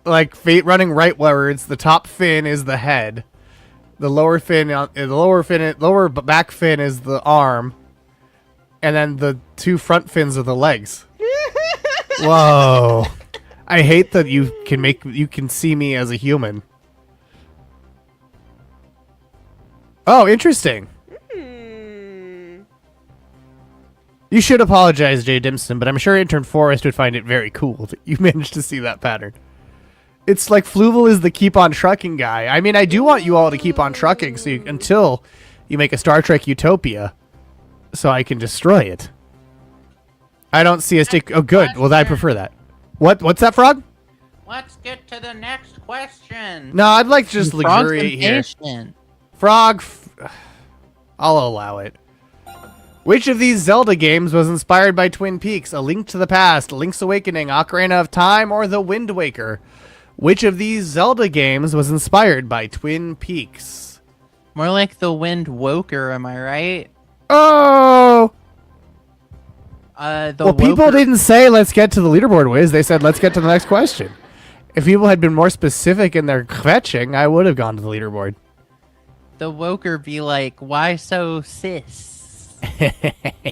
Like fate running rightwards. The top fin is the head. The lower back fin is the arm. And then the two front fins are the legs. Whoa. I hate that you can see me as a human. Oh, interesting. You should apologize, Jay Dimson, but I'm sure Intern Forrest would find it very cool that you managed to see that pattern. It's like Fluval is the keep on trucking guy. I mean, I do want you all to keep on trucking until you make a Star Trek Utopia so I can destroy it. I don't see a stick. Oh, good. Well, I prefer that. What's that, Frog? Let's get to the next question. No, I'd like to just luxuriate here. Frog, I'll allow it. Which of these Zelda games was inspired by Twin Peaks? A Link to the Past, Link's Awakening, Ocarina of Time, or The Wind Waker? Which of these Zelda games was inspired by Twin Peaks? More like The Wind Woker, am I right? Oh! People didn't say let's get to the leaderboard, Wiz. They said let's get to the next question. If people had been more specific in their fetching, I would have gone to the leaderboard. The woker be like, why so cis?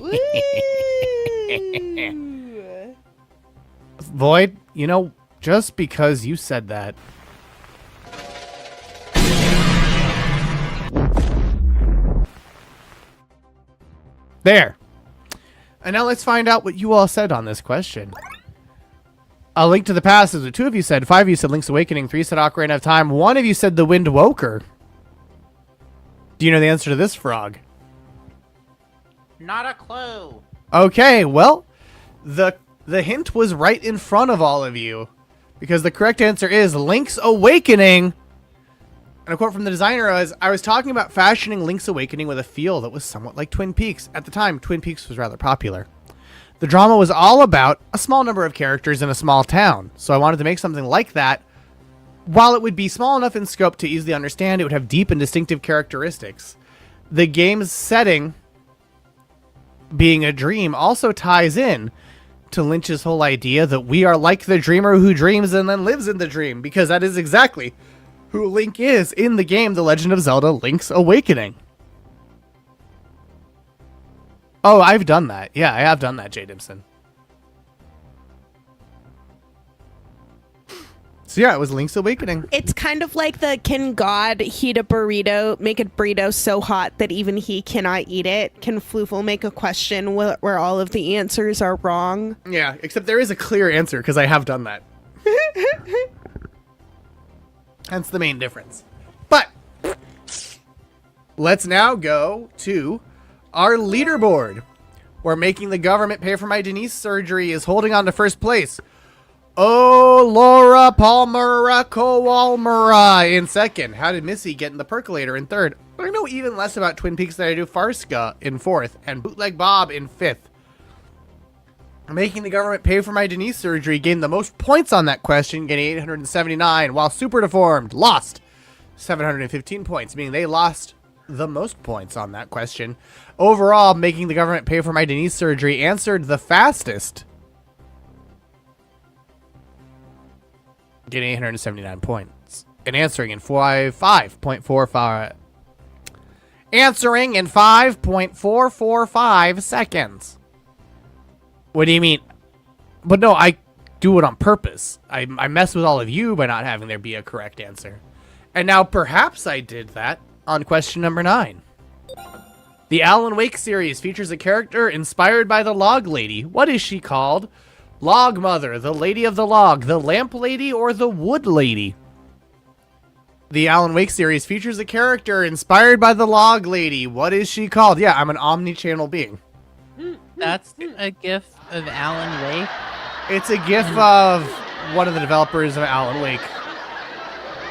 Woo! Void, you know, just because you said that. There. And now let's find out what you all said on this question. A Link to the Past is what 2 of you said. 5 of you said Link's Awakening. 3 said Ocarina of Time. 1 of you said The Wind Woker. Do you know the answer to this, Frog? Not a clue. Okay, well, the hint was right in front of all of you. Because the correct answer is Link's Awakening. And a quote from the designer was, I was talking about fashioning Link's Awakening with a feel that was somewhat like Twin Peaks. At the time, Twin Peaks was rather popular. The drama was all about a small number of characters in a small town. So I wanted to make something like that. While it would be small enough in scope to easily understand, it would have deep and distinctive characteristics. The game's setting, being a dream, also ties in to Lynch's whole idea that we are like the dreamer who dreams and then lives in the dream. Because that is exactly who Link is in the game The Legend of Zelda Link's Awakening. Oh, I've done that. Yeah, I have done that, Jay Dimson. So yeah, it was Link's Awakening. It's kind of like the can God heat a burrito, make a burrito so hot that even he cannot eat it? Can Fluval make a question where all of the answers are wrong? Yeah, except there is a clear answer because I have done that. Hence the main difference. But let's now go to our leaderboard, where making the government pay for my Denise surgery is holding on to first place. Oh, Laura Palmera Kowalmera in second. How did Missy get in the percolator in third? I know even less about Twin Peaks than I do Farska in fourth, and Bootleg Bob in fifth. Making the government pay for my Denise surgery gained the most points on that question, getting 879, while Super Deformed lost 715 points, meaning they lost the most points on that question. Overall, making the government pay for my Denise surgery answered the fastest, getting 879 points, and answering in 5.45. Answering in 5.445 seconds. What do you mean? But no, I do it on purpose. I mess with all of you by not having there be a correct answer. And now perhaps I did that on question number 9. The Alan Wake series features a character inspired by the Log Lady. What is she called? Log Mother, the Lady of the Log, the Lamp Lady, or the Wood Lady? The Alan Wake series features a character inspired by the Log Lady. What is she called? Yeah, I'm an omni-channel being. That's a gif of Alan Wake. It's a gif of one of the developers of Alan Wake.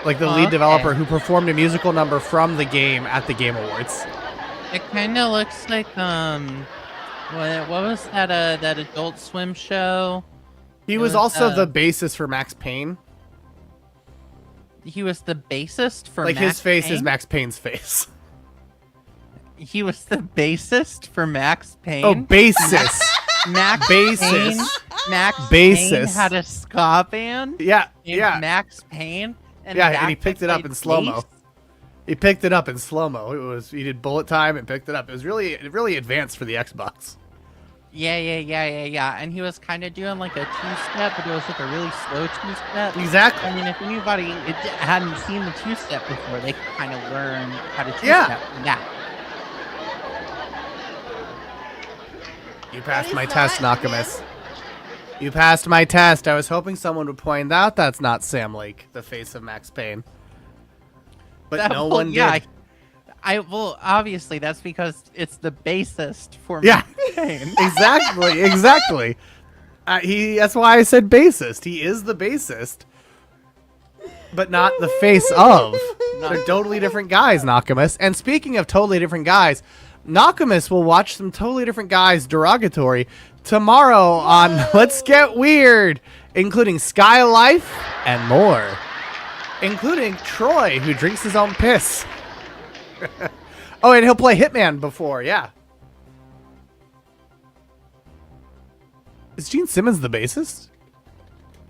Like the lead developer who performed a musical number from the game at the Game Awards. It kind of looks like, what was that, that Adult Swim show? He was also the bassist for Max Payne. He was the bassist for Like Max his face Payne? is Max Payne's face. He was the bassist for Max Payne? Oh, bassist. Max bassist. Payne? Max Bassist. Payne had a ska band? Yeah, named yeah. Max Payne? And And he picked it up in played slow-mo. bass? He picked it up in slow-mo. He did bullet time and picked it up. It was really advanced for the Xbox. Yeah. And he was kind of doing like a two-step, but it was like a really slow two-step. Exactly. I mean, if anybody hadn't seen the two-step before, they could kind of learn how to two-step from that. You passed my test, Nakamis. You passed my test. I was hoping someone would point out that's not Sam Lake, the face of Max Payne. But no one did. Well, obviously, that's because it's the bassist for Yeah, Max Payne. exactly. That's why I said bassist. He is the bassist, but not the face of. They're totally different guys, Nakamis. And speaking of totally different guys, Nakamis will watch some totally different guys derogatory tomorrow on Let's Get Weird, including Sky Life and more. Including Troy, who drinks his own piss. Oh, and he'll play Hitman before, yeah. Is Gene Simmons the bassist?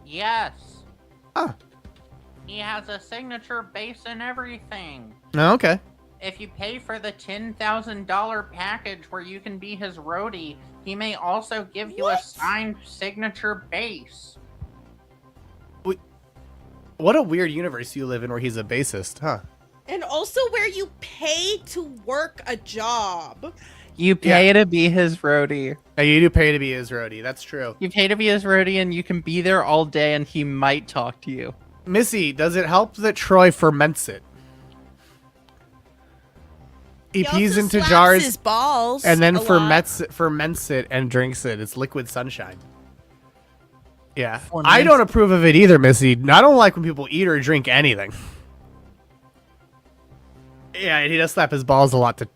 Yes. Oh, He has a signature base and everything. Oh, okay. If you pay for the $10,000 package where you can be his roadie, he may also give you a signed signature base. What a weird universe you live in where he's a bassist, huh? And also where you pay to work a job. You pay to be his roadie. Yeah, you do pay to be his roadie. That's true. You pay to be his roadie, and you can be there all day, and he might talk to you. Missy, does it help that Troy ferments it? He pees into jars his balls and then a ferments it and drinks it. It's liquid sunshine. Yeah. For I don't approve of it either, Missy. I don't like when people eat or drink anything. Yeah, and he does slap his balls a lot to...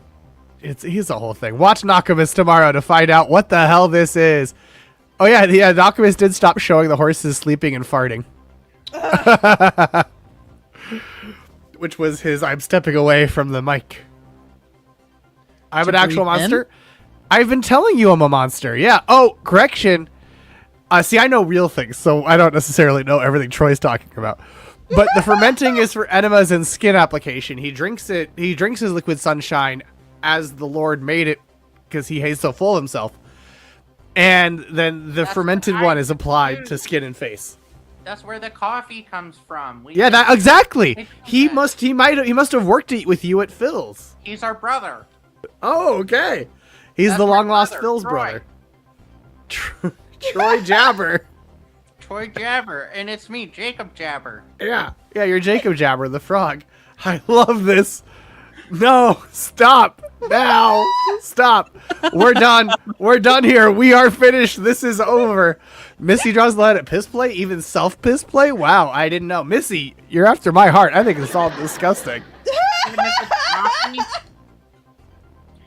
He's a whole thing. Watch Nakamis tomorrow to find out what the hell this is. Oh yeah, Nakamis did stop showing the horses sleeping and farting. Which was his I'm stepping away from the mic. I'm an actual monster. I've been telling you I'm a monster. Yeah. Oh, correction. See, I know real things, so I don't necessarily know everything Troy's talking about. But the fermenting is for enemas and skin application. He drinks it. He drinks his liquid sunshine as the Lord made it because he's so full of himself. And then the fermented one is applied to skin and face. That's where the coffee comes from. Yeah, that exactly. He must have worked with you at Phil's. He's our brother. Oh, okay. He's the long lost Phil's brother. Troy Jabber. Troy Jabber, and it's me, Jacob Jabber. Yeah, you're Jacob Jabber, the frog. I love this. No, stop now. Stop. We're done. We're done here. We are finished. This is over. Missy draws the line at piss play, even self piss play. Wow, I didn't know. Missy, you're after my heart. I think it's all disgusting.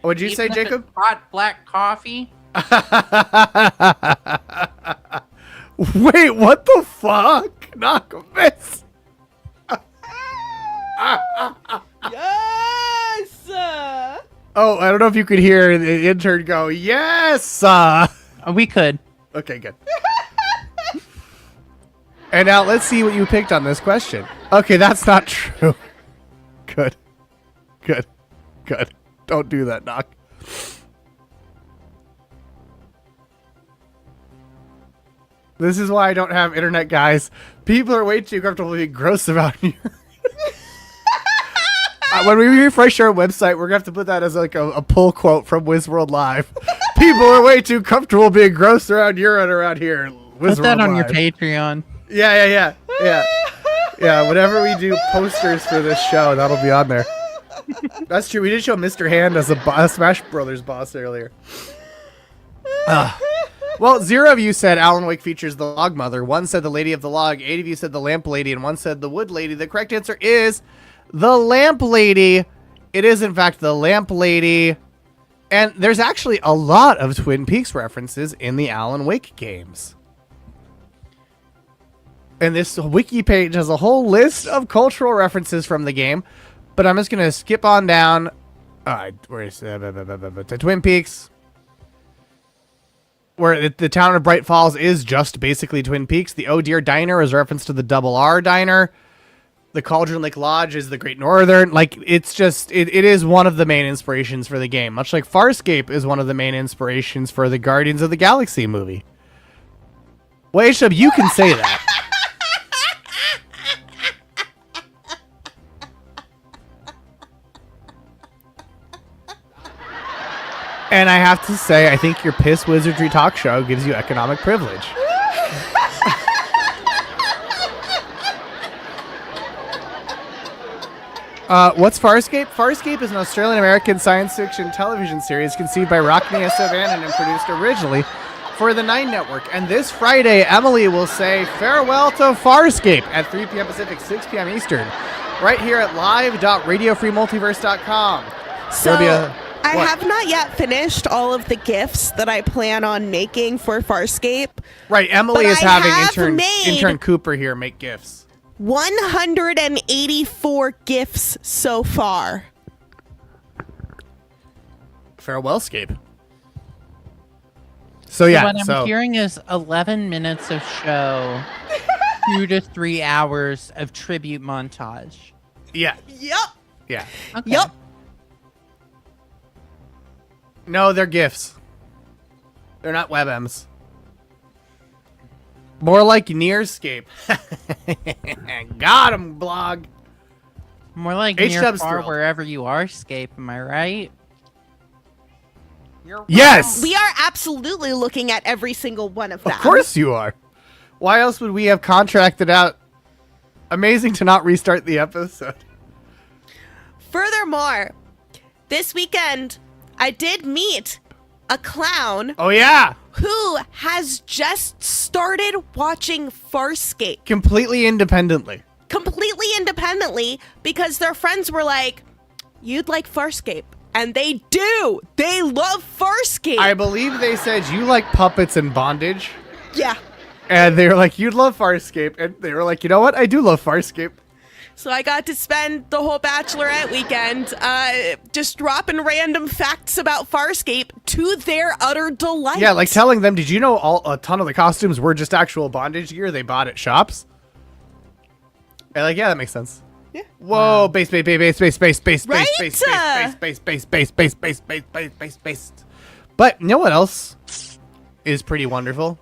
What'd you say, Jacob? Hot black coffee. Wait, what the fuck? Nakamis. Yes! Oh, I don't know if you could hear the intern go, yes! We could. Okay, good. And now let's see what you picked on this question. Okay, that's not true. Good. Good. Good. Don't do that, Knock. This is why I don't have internet, guys. People are way too comfortable being gross about here. When we refresh our website, we're going to have to put that as like a pull quote from WizWorld Live. People are way too comfortable being gross around urine around here. Put that on your Patreon. Yeah. Whenever we do posters for this show, that'll be on there. That's true. We did show Mr. Hand as a Smash Brothers boss earlier. Well, 0 of you said Alan Wake features the Log Mother. 1 said the Lady of the Log. 8 of you said the Lamp Lady. And 1 said the Wood Lady. The correct answer is the Lamp Lady. It is, in fact, the Lamp Lady. And there's actually a lot of Twin Peaks references in the Alan Wake games. And this wiki page has a whole list of cultural references from the game. But I'm just going to skip on down. Where is to Twin Peaks. Where the town of Bright Falls is just basically Twin Peaks. The Oh Dear Diner is a reference to the Double R Diner. The Cauldron Lake Lodge is the Great Northern. Like, it's just, it is one of the main inspirations for the game. Much like Farscape is one of the main inspirations for the Guardians of the Galaxy movie. Well, H-Dub, you can say that. And I have to say, I think your Piss Wizardry talk show gives you economic privilege. What's Farscape? Farscape is an Australian-American science fiction television series conceived by Rockne S. O'Bannon and produced originally for the 9 Network. And this Friday, Emily will say farewell to Farscape at 3 p.m. Pacific, 6 p.m. Eastern, right here at live.radiofreemultiverse.com. So, I have not yet finished all of the GIFs that I plan on making for Farscape. Right, Emily is having intern Cooper here make GIFs. 184 GIFs so far. Farewellscape. So yeah, what I'm hearing is 11 minutes of show. 2 to 3 hours of tribute montage. Yeah. Yep. Yeah. Okay. Yep. No, they're GIFs. They're not WebMs. More like Nearscape. Got him, blog. More like H near Dub's far thrilled. wherever you are, Scape. Am I right? Yes. We are absolutely looking at every single one of them. Of course you are. Why else would we have contracted out? Amazing to not restart the episode. Furthermore, this weekend, I did meet a clown Oh, yeah. who has just started watching Farscape Completely independently. completely independently because their friends were like, you'd like Farscape. And they do. They love Farscape. I believe they said you like puppets and bondage. Yeah. And they were like, you'd love Farscape. And they were like, you know what? I do love Farscape. So I got to spend the whole Bachelorette weekend just dropping random facts about Farscape to their utter delight. Yeah, like telling them, did you know a ton of the costumes were just actual bondage gear they bought at shops? And like, yeah, that makes sense. Yeah. Whoa, base. Right? But you know what else is pretty wonderful?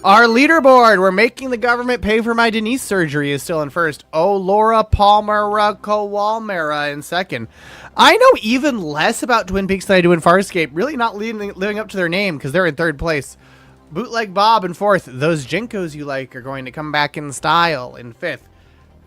Our leaderboard, we're making the government pay for my Denise surgery, is still in first. Oh, Laura Palmera Kowalmera in second. I know even less about Twin Peaks than I do in Farscape. Really not living up to their name because they're in third place. Bootleg Bob in fourth. Those Jinkos you like are going to come back in style in fifth.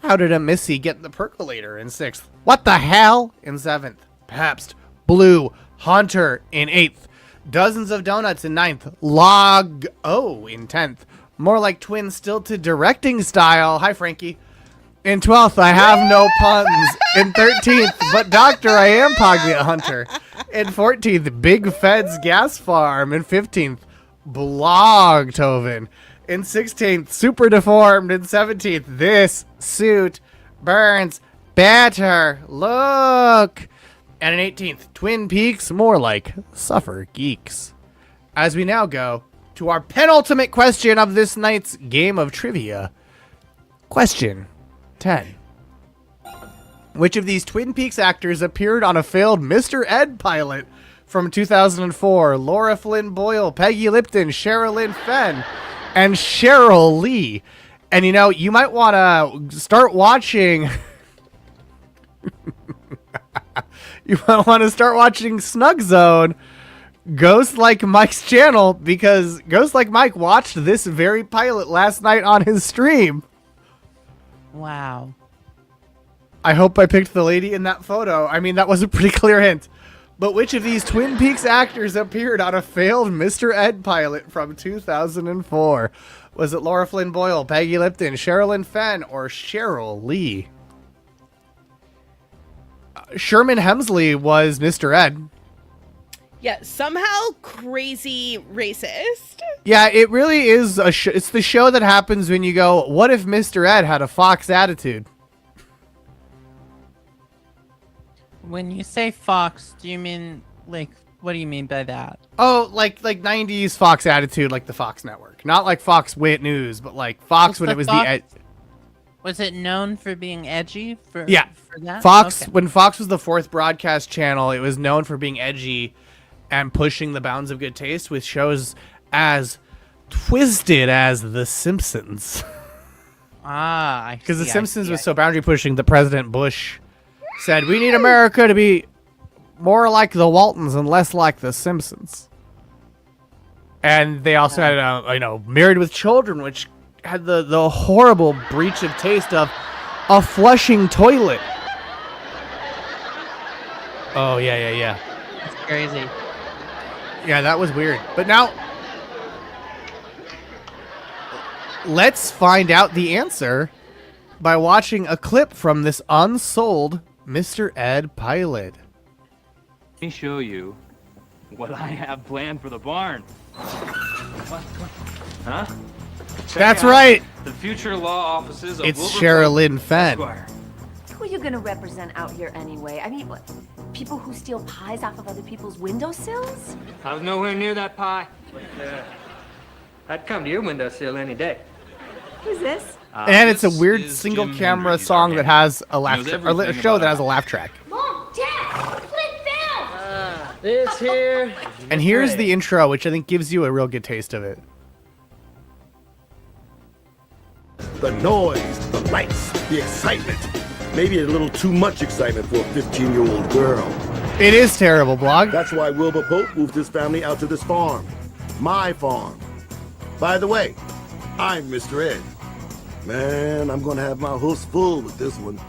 How did a Missy get the percolator in sixth? What the hell in seventh? Pabst Blue Hunter in eighth. Dozens of Donuts in ninth. Log O in 10th. More like twin stilted directing style. Hi, Frankie. In 12th, I have no puns. In 13th, but Doctor, I am Poglia Hunter. In 14th, Big Feds Gas Farm. In 15th, Blogtoven. In 16th, Super Deformed. In 17th, This Suit Burns Better. Look. And in 18th, Twin Peaks, more like Suffer Geeks. As we now go to our penultimate question of this night's game of trivia. Question 10. Which of these Twin Peaks actors appeared on a failed Mr. Ed pilot from 2004? Laura Flynn Boyle, Peggy Lipton, Sherilyn Fenn, and Cheryl Lee. And you know, you might want to start watching... You might want to start watching Snug Zone, Ghost Like Mike's channel, because Ghost Like Mike watched this very pilot last night on his stream. Wow. I hope I picked the lady in that photo. I mean, that was a pretty clear hint. But which of these Twin Peaks actors appeared on a failed Mr. Ed pilot from 2004? Was it Laura Flynn Boyle, Peggy Lipton, Sherilyn Fenn, or Cheryl Lee? Sherman Hemsley was Mr. Ed. Yeah, somehow crazy racist. Yeah, it really is it's the show that happens when you go, what if Mr. Ed had a Fox attitude? When you say Fox, do you mean, like, what do you mean by that? Oh, like 90s Fox attitude, like the Fox network. Not like Fox Wit News, but like Fox when it was the... Was it known for being edgy? For that? Fox, Okay. when Fox was the fourth broadcast channel, it was known for being edgy and pushing the bounds of good taste with shows as twisted as The Simpsons. Ah, I see. Because The Simpsons was so boundary pushing that President Bush said, we need America to be more like the Waltons and less like The Simpsons. And they also had, Married with Children, which had the horrible breach of taste of a flushing toilet. Oh, yeah. That's crazy. Yeah, that was weird. But now, let's find out the answer by watching a clip from this unsold Mr. Ed pilot. Let me show you what I have planned for the barn. Huh? That's right. The future law offices of It's Wilbur Sherilyn Fenn. Who are you going to represent out here anyway? I mean, what, people who steal pies off of other people's windowsills? I was nowhere near that pie. But, I'd come to your windowsill any day. Who's this? And it's a weird single camera song that has a laugh track, or a show that has a laugh track. Mom, Dad, flip down. This here. And here's the intro, which I think gives you a real good taste of it. The noise, the lights, the excitement. Maybe a little too much excitement for a 15-year-old girl. It is terrible, Blog. That's why Wilbur Pope moved his family out to this farm. My farm. By the way, I'm Mr. Ed. Man, I'm gonna have my hoofs full with this one.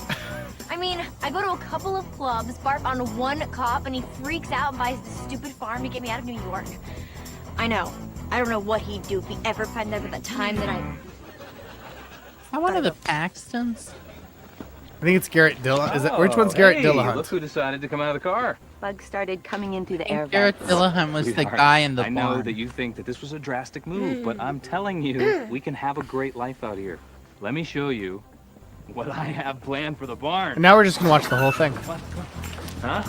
I mean, I go to a couple of clubs, barf on one cop, and he freaks out and buys this stupid farm to get me out of New York. I know. I don't know what he'd do if he ever found out at the time that I one of the Paxtons. I think it's Garrett Dillahunt. Is it? Which one's Garrett Dillahunt? Look who decided to come out of the car. bugs started coming in through the air Garrett vents. Dillahunt was the guy in the I know that you think that this was a drastic move, but I'm telling you, we can have a great life out here. Let me show you what I have planned for the barn. And now we're just gonna watch the whole thing. Huh?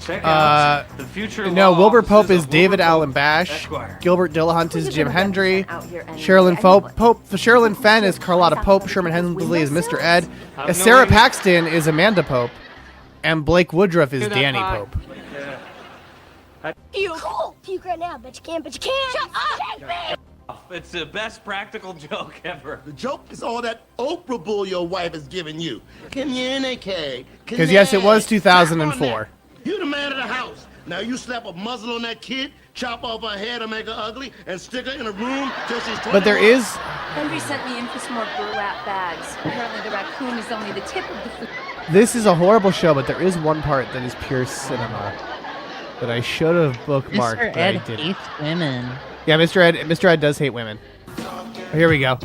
Check out the future. No, law Wilbur Pope offices is of David Wilbur Allen Pope, Bash. Esquire. Gilbert Dillahunt is Who's Jim gonna Hendry. represent out here anyway? Sherilyn I mean, Sherilyn Fenn is Carlotta Pope. Sherman Hensley is Mr. Ed. Sarah Paxton is Amanda Pope. And Blake Woodruff is Danny Pope. Cool. Puke right now. Bet you can, but you can't. Shut up. It's the best practical joke ever. The joke is all that Oprah bull your wife is giving you. Communicate. Because yes, it was 2004. You the man of the house. Now you slap a muzzle on that kid, chop off her hair to make her ugly, and stick her in a room till she's 21. But there is... Henry sent me in for some more burlap bags. Apparently the raccoon is only the tip of the food. This is a horrible show, but there is one part that is pure cinema that I should have bookmarked, Mr. but Ed I didn't. hates women. Yeah, Mr. Ed does hate women. Here we go.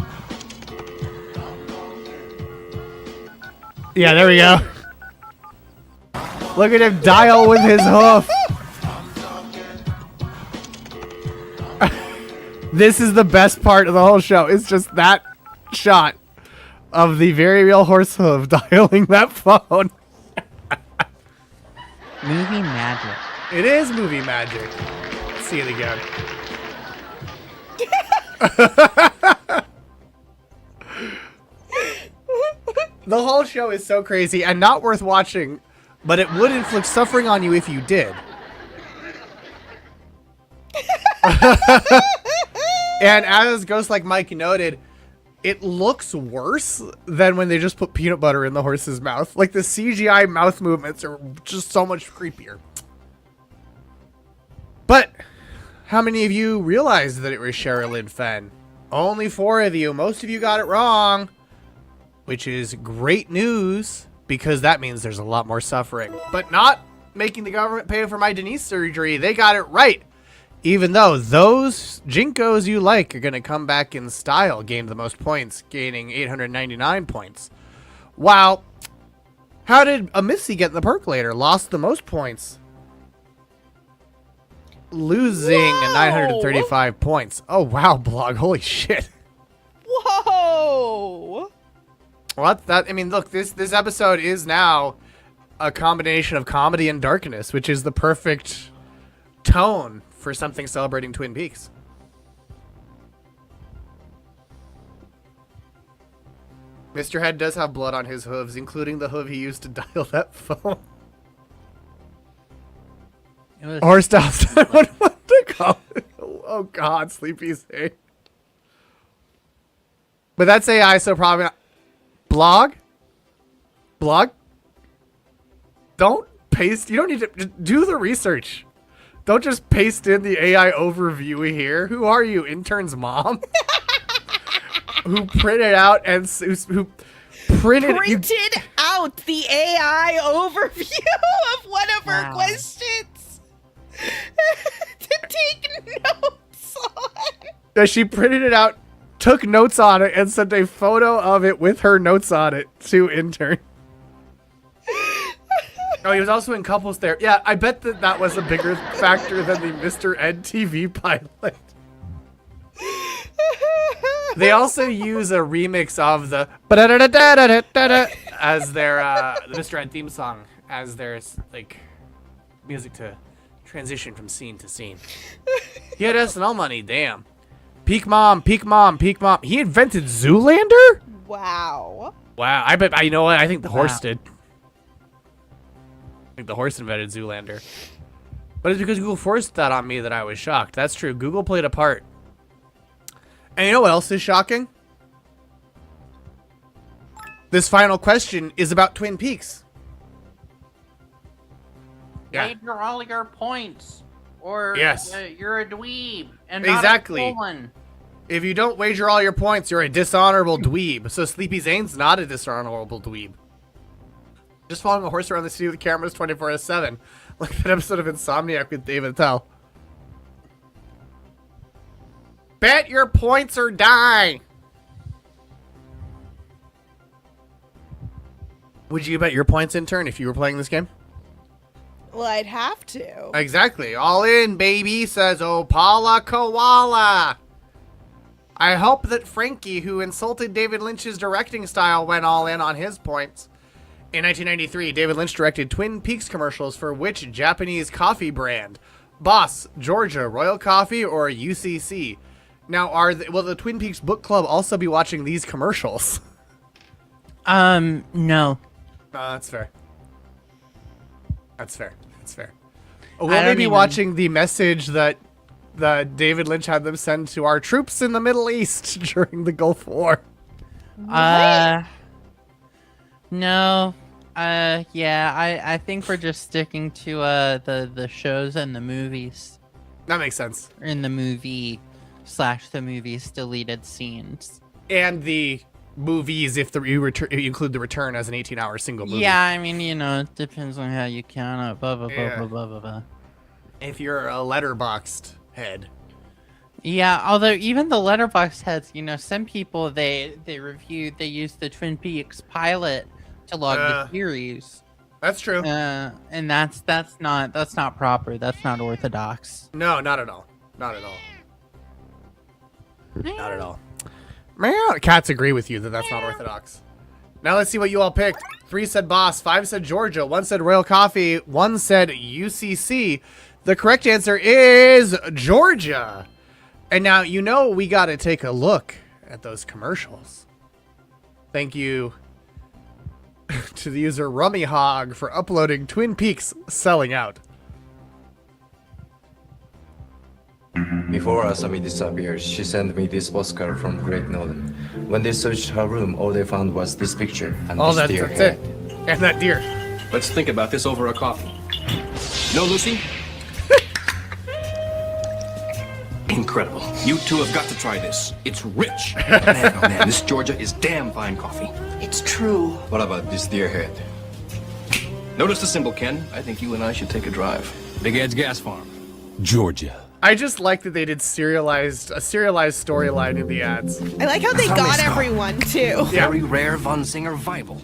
Yeah, there we go. Look at him dial with his hoof. This is the best part of the whole show. It's just that shot of the very real horse hoof dialing that phone. Movie magic. It is movie magic. Let's see it again. The whole show is so crazy and not worth watching, but it would inflict suffering on you if you did. And as Ghost Like Mike noted, it looks worse than when they just put peanut butter in the horse's mouth. Like the CGI mouth movements are just so much creepier. But how many of you realized that it was Sherilyn Fenn? Only 4 of you. Most of you got it wrong, which is great news because that means there's a lot more suffering. But not making the government pay for my Denise surgery. They got it right. Even though those Jinkos you like are going to come back in style, gained the most points, gaining 899 points. Wow. How did a Missy get in the percolator? Lost the most points. Losing 935 points. Oh, wow, blog. Holy shit. Whoa. What? I mean, look, this episode is now a combination of comedy and darkness, which is the perfect tone for something celebrating Twin Peaks. Mr. Head does have blood on his hooves, including the hoof he used to dial that phone. Or stop. What to call it? Oh God, Sleepy's A. But that's AI, so probably not. Blog? Don't paste. You don't need to just do the research. Don't just paste in the AI overview here. Who are you, intern's mom? Who printed out and who printed out the AI overview of one of her questions to take notes on. Yeah, she printed it out, took notes on it, and sent a photo of it with her notes on it to intern. Oh, he was also in couples therapy. Yeah, I bet that was a bigger factor than the Mr. Ed TV pilot. They also use a remix of the as their the Mr. Ed theme song as their like music to transition from scene to scene. He had SNL money, damn. Peak Mom, Peak Mom, Peak Mom. He invented Zoolander? Wow. Wow, I bet, you know what? I think the horse did. I think the horse invented Zoolander. But it's because Google forced that on me that I was shocked. That's true. Google played a part. And you know what else is shocking? This final question is about Twin Peaks. Yeah. Wager all your points, or Yes. You're a dweeb. And Exactly. Not a stolen. If you don't wager all your points, you're a dishonorable dweeb. So Sleepy Zane's not a dishonorable dweeb. Just following a horse around the city with cameras 24/7. Like that episode of Insomniac with David Attell. Bet your points or die. Would you bet your points, Intern, if you were playing this game? Well, I'd have to. Exactly. All in, baby, says Opala Koala. I hope that Frankie, who insulted David Lynch's directing style, went all in on his points. In 1993, David Lynch directed Twin Peaks commercials for which Japanese coffee brand? Boss, Georgia, Royal Coffee, or UCC? Now, will the Twin Peaks Book Club also be watching these commercials? No. That's fair. That's fair. That's fair. Will they be watching the message that David Lynch had them send to our troops in the Middle East during the Gulf War? No. Yeah, I think we're just sticking to the shows and the movies. That makes sense. In the movie/the movie's deleted scenes. And the movies if you include The Return as an 18-hour single movie. Yeah, I mean, you know, it depends on how you count it. Blah, blah, blah, blah, blah, blah, blah. If you're a letterboxed head. Yeah, although even the letterboxd heads, you know, some people they use the Twin Peaks pilot to log the series. That's true. And that's not proper. That's not orthodox. No, not at all. Not at all. Not at all. Man, cats agree with you that that's not orthodox. Now let's see what you all picked. 3 said Boss, 5 said Georgia, 1 said Royal Coffee, 1 said UCC. The correct answer is Georgia. And now, you know, we got to take a look at those commercials. Thank you to the user Rummy Hog for uploading Twin Peaks Selling Out. Before Asami disappeared, she sent me this postcard from Great Northern. When they searched her room, all they found was this picture and this deer that's head. it. And that deer. Let's think about this over a coffee. No, Lucy? Incredible. You two have got to try this. It's rich. Man, oh man, this Georgia is damn fine coffee. It's true. What about this deer head? Notice the symbol, Ken. I think you and I should take a drive. Big Ed's Gas Farm. Georgia. I just like that they did a serialized storyline in the ads. I like how they got everyone, too. Very rare Von Singer Bible.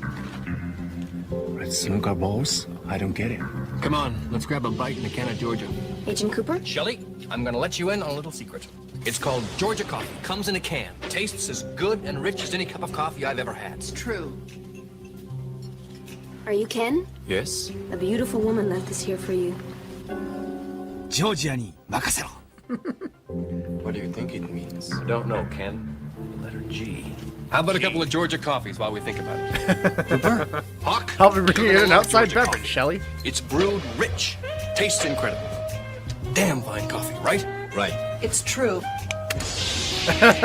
Red snooker balls? I don't get it. Come on, let's grab a bite in a can of Georgia. Agent Cooper? Shelly, I'm gonna let you in on a little secret. It's called Georgia coffee. Comes in a can. Tastes as good and rich as any cup of coffee I've ever had. It's true. Are you Ken? Yes? A beautiful woman left this here for you. Georgia ni makasero. What do you think it means? I don't know, Ken. The letter G. How about a couple of Georgia coffees while we think about it? Cooper? Hawk? I'll be bringing in an outside beverage, Shelly. It's brewed rich. Tastes incredible. Damn fine coffee, right? Right. It's true.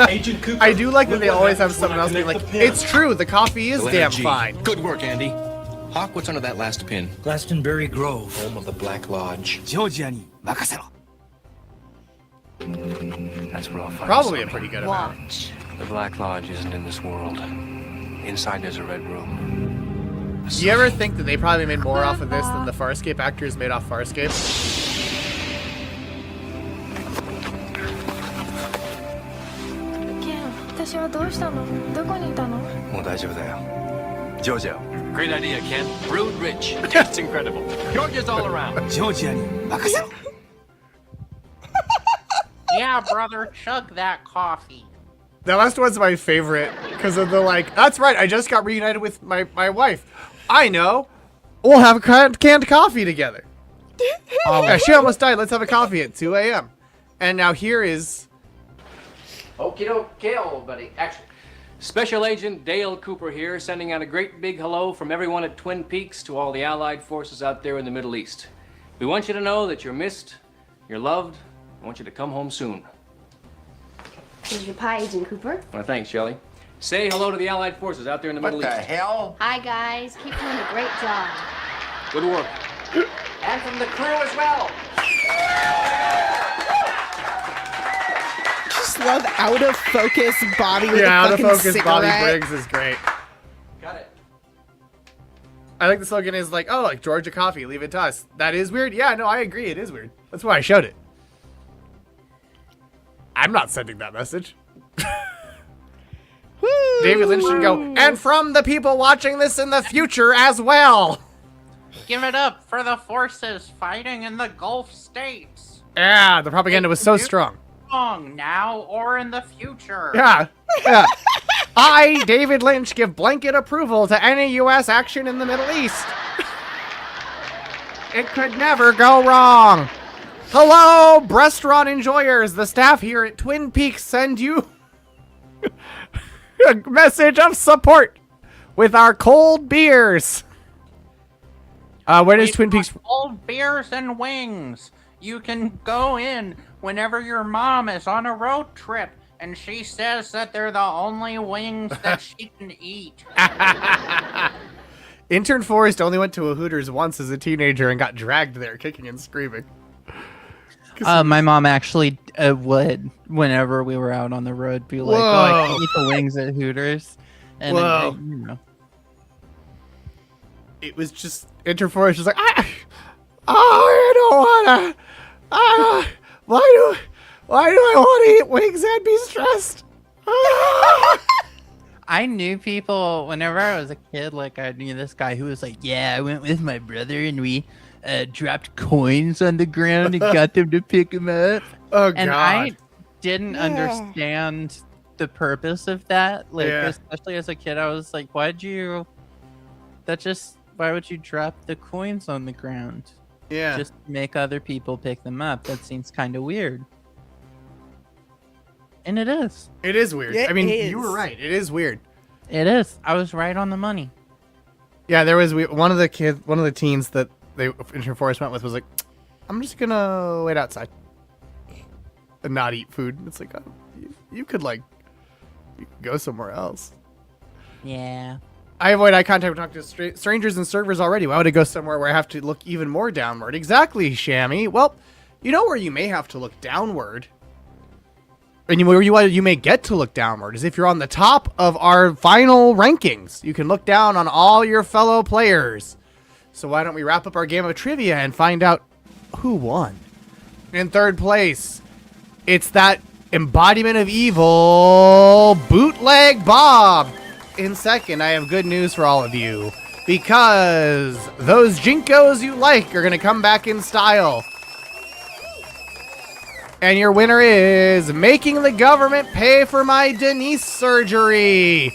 Agent Cooper. I do like that they always have someone else being like, it's true, the coffee is The letter damn G. fine. Good work, Andy. Hawk, what's under that last pin? Glastonbury Grove, home of the Black Lodge. Georgia ni makasero. That's where I'll find Probably a something. pretty good amount. Watch. The Black Lodge isn't in this world. Inside there's a red room. Do you ever think that they probably made more off of this than the Farscape actors made off Farscape? 私はどうしたの？どこにいたの？もう大丈夫だよ。Georgia. Great idea, Ken. Brewed rich. Tastes incredible. Georgia's all around. Georgia ni makasero. Yeah, brother, chug that coffee. The last one's my favorite because of the like, that's right, I just got reunited with my wife. I know. We'll have a canned coffee together. Yeah, she almost died. Let's have a coffee at 2 a.m. And now here is Okie dokie, old buddy. Action. Special Agent Dale Cooper here, sending out a great big hello from everyone at Twin Peaks to all the Allied forces out there in the Middle East. We want you to know that you're missed, you're loved. I want you to come home soon. Here's your pie, Agent Cooper. Well, thanks, Shelley. Say hello to the Allied forces out there in the Middle East. What the hell? Hi, guys. Keep doing a great job. Good work. And from the crew as well. Just love out of focus Bobby with Yeah, a out of fucking focus cigarette. Bobby Briggs is great. Got it. I think the slogan is like, oh, like Georgia coffee, leave it to us. That is weird. Yeah, no, I agree. It is weird. That's why I showed it. I'm not sending that message. David Lynch should go, and from the people watching this in the future as well. Give it up for the forces fighting in the Gulf states. Yeah, the propaganda was so strong. Strong now or in the future. Yeah, yeah. I, David Lynch, give blanket approval to any U.S. action in the Middle East. It could never go wrong. Hello, restaurant enjoyers. The staff here at Twin Peaks send you a message of support with our cold beers. Where does Twin Peaks? Cold beers and wings. You can go in whenever your mom is on a road trip and she says that they're the only wings that she can eat. Intern Forrest only went to a Hooters once as a teenager and got dragged there, kicking and screaming. My mom actually would, whenever we were out on the road, be like, "Oh, I can eat the wings at Hooters," and then, you know. It was just Intern Forrest was like, I don't wanna. Why do I want to eat wings and be stressed? I knew people whenever I was a kid. Like, I knew this guy who was like, "Yeah, I went with my brother and we dropped coins on the ground and got them to pick them up." Oh, God. And I didn't understand the purpose of that. Like, especially as a kid, I was like, why would you drop the coins on the ground? Yeah. Just make other people pick them up. That seems kind of weird. And it is. It is weird. I mean, you were right. It is weird. It is. I was right on the money. Yeah, there was one of the teens that Intern Forrest went with was like, I'm just gonna wait outside and not eat food. It's like, oh, you could go somewhere else. Yeah. I avoid eye contact when talking to strangers and servers already. Why would I go somewhere where I have to look even more downward? Exactly, Shammy. Well, you know where you may have to look downward, and where you may get to look downward is if you're on the top of our final rankings. You can look down on all your fellow players. So why don't we wrap up our game of trivia and find out who won? In third place, it's that embodiment of evil, Bootleg Bob. In second, I have good news for all of you, because those Jinkos you like are going to come back in style. And your winner is Making the Government Pay for My Denise Surgery.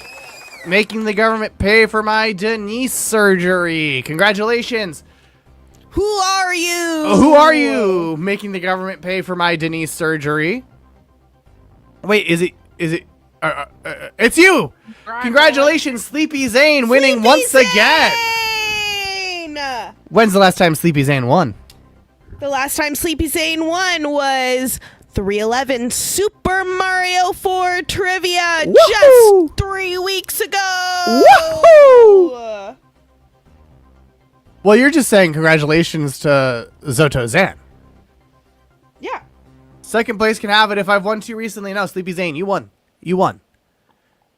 Making the government pay for my Denise surgery. Congratulations. Who are you? Who are you? Making the government pay for my Denise surgery. Wait, is it? It's you. Congratulations, Sleepy Zane, winning once again. When's the last time Sleepy Zane won? The last time Sleepy Zane won was 311 Super Mario 4 Trivia. Woohoo! Just 3 weeks ago. Woohoo! Well, you're just saying congratulations to Zoto Zan. Yeah. Second place can have it if I've won 2 recently. No, Sleepy Zane, you won. You won.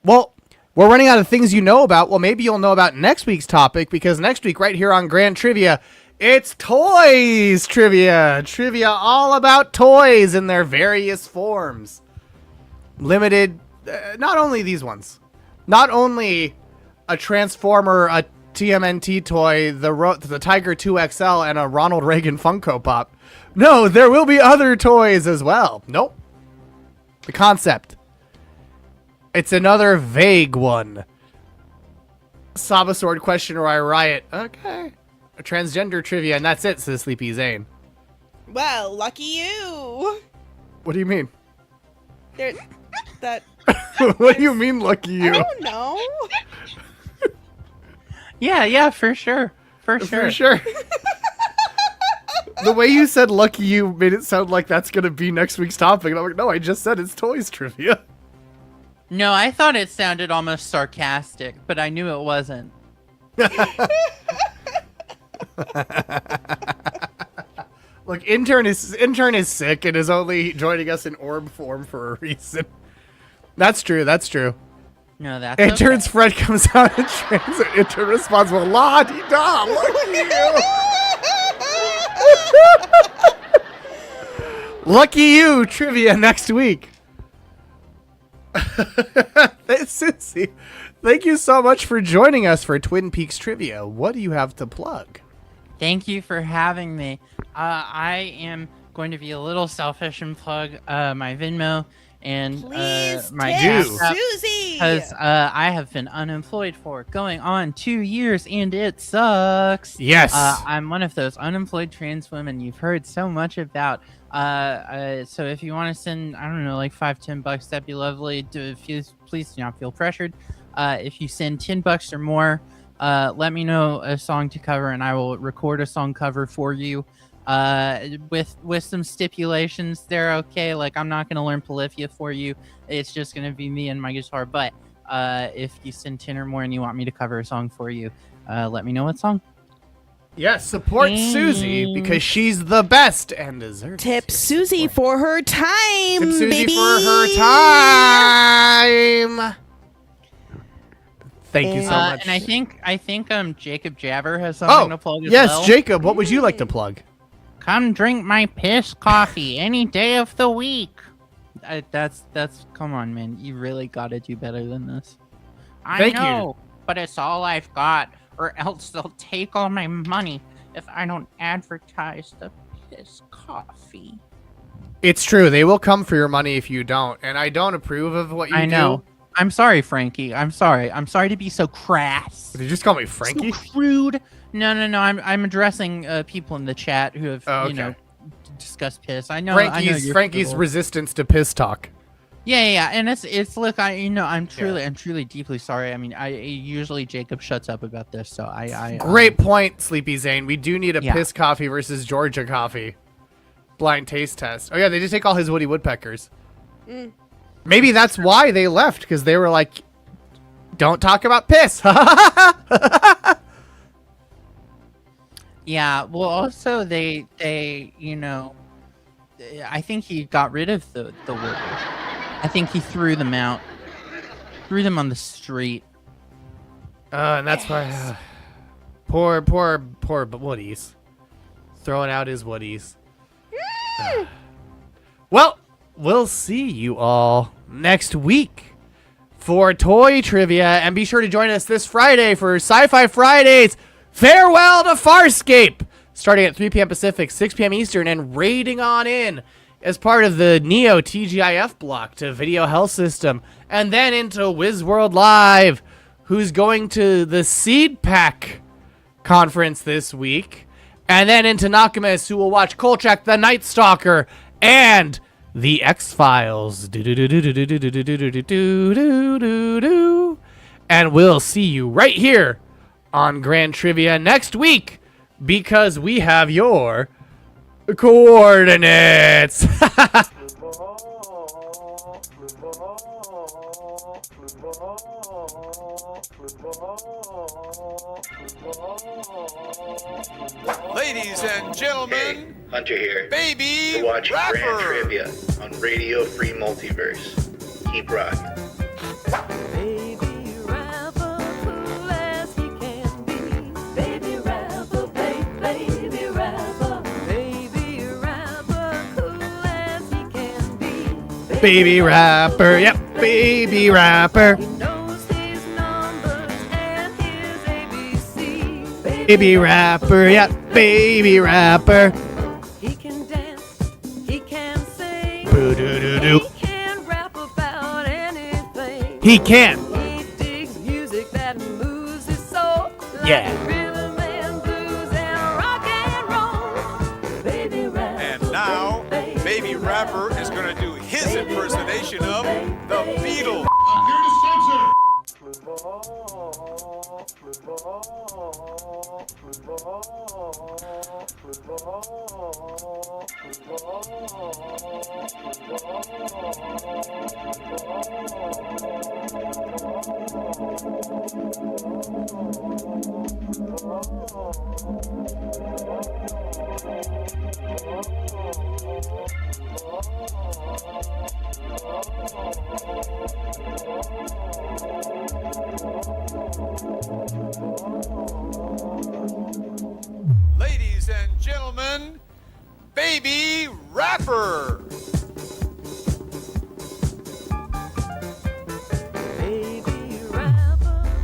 Well, we're running out of things you know about. Well, maybe you'll know about next week's topic, because next week right here on Grand Trivia, it's toys trivia. Trivia all about toys in their various forms. Limited, not only these ones. Not only a Transformer, a TMNT toy, the Tiger 2XL, and a Ronald Reagan Funko Pop. No, there will be other toys as well. Nope. The concept. It's another vague one. Saba Sword question or I riot. Okay. A transgender trivia, and that's it, says Sleepy Zane. Well, lucky you. What do you mean? There, That. What do you mean, lucky you? I don't know. Yeah, for sure. For sure. The way you said lucky you made it sound like that's going to be next week's topic. And I'm like, no, I just said it's toys trivia. No, I thought it sounded almost sarcastic, but I knew it wasn't. Look, intern is sick and is only joining us in orb form for a reason. That's true. No, that's Intern's okay. friend comes out and trains an intern responsible. La-di-da, lucky you. Lucky you, trivia next week. Susie, thank you so much for joining us for Twin Peaks Trivia. What do you have to plug? Thank you for having me. I am going to be a little selfish and plug my Venmo and my Susie, because I have been unemployed for going on 2 years and it sucks. Yes. I'm one of those unemployed trans women you've heard so much about. So if you want to send, I don't know, like $5-10, that'd be lovely. Please do not feel pressured. If you send $10 or more, let me know a song to cover and I will record a song cover for you. With some stipulations, they're okay. Like, I'm not going to learn Polyphia for you. It's just going to be me and my guitar. But if you send 10 or more and you want me to cover a song for you, let me know what song. Yes, support Susie because she's the best and deserves Tip Susie for her time, Tip Susie baby. for her time. Thank you so much. And I think Jacob Jabber has something to plug as well. Yes, Jacob, what would you like to plug? Come drink my piss coffee any day of the week. That's come on, man. You really got to do better than this. I know, but it's all I've got, or else they'll take all my money if I don't advertise the piss coffee. It's true. They will come for your money if you don't, and I don't approve of what you do. I know. I'm sorry, Frankie. I'm sorry. I'm sorry to be so crass. Did you just call me Frankie? So crude. No. I'm addressing people in the chat who have discussed piss. I know. Frankie's resistance to piss talk. Yeah. And it's look. I'm truly deeply sorry. I mean, usually Jacob shuts up about this, so I Great point, Sleepy Zane. We do need a piss coffee versus Georgia coffee blind taste test. Oh yeah, they did take all his Woody Woodpeckers. Maybe that's why they left, because they were like, don't talk about piss. Yeah, well, also, they I think he got rid of the wood. I think he threw them out. Threw them on the street. And that's why... poor Woodies. Throwing out his Woodies. Well, we'll see you all next week for Toy Trivia. And be sure to join us this Friday for Sci-Fi Fridays. Farewell to Farscape, starting at 3 p.m. Pacific, 6 p.m. Eastern, and raiding on in as part of the Neo TGIF block to Video Health System, and then into WizWorld Live, who's going to the Seed Pack conference this week, and then into Nakamis, who will watch Kolchak the Night Stalker and the X-Files. And we'll see you right here on Grand Trivia next week, because we have your coordinates. Ladies and gentlemen, hey, Hunter here. Baby You're watching Rapper. Grand Trivia on Radio Free Multiverse. Keep rocking. Baby Rapper, yep, Baby Rapper. Baby Rapper, yep, Baby Rapper. He can dance, he can sing, Boo-doo-doo-doo. he can rap about anything. He can. He digs music that moves his soul. Yeah. Like rhythm and blues and rock and roll. Baby Rapper. And now, Baby Rapper is going to do his impersonation edition of The Beatles. Ladies and gentlemen, Baby Rapper.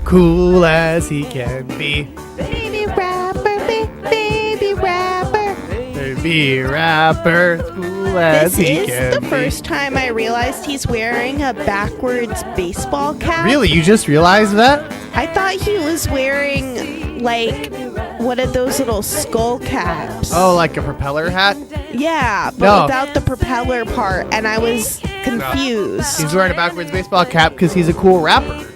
Cool as he can be. Baby rapper, baby rapper. Baby rapper, cool as This he is can the be. first time I realized he's wearing a backwards baseball cap. Really? You just realized that? I thought he was wearing, like, one of those little skull caps. Oh, like a propeller hat? Yeah, but No. without the propeller part, and I was confused. He's wearing a backwards baseball cap because he's a cool rapper.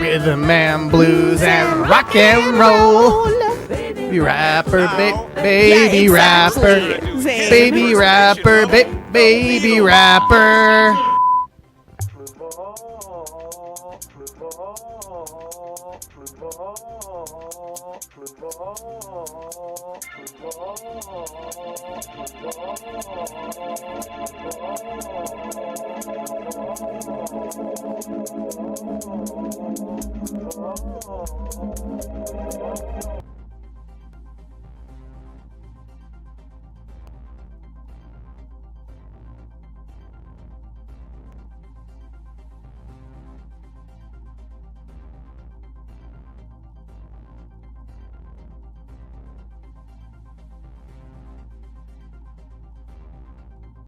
Rhythm and blues and rock and roll. Baby rapper, baby rapper, baby rapper, baby rapper.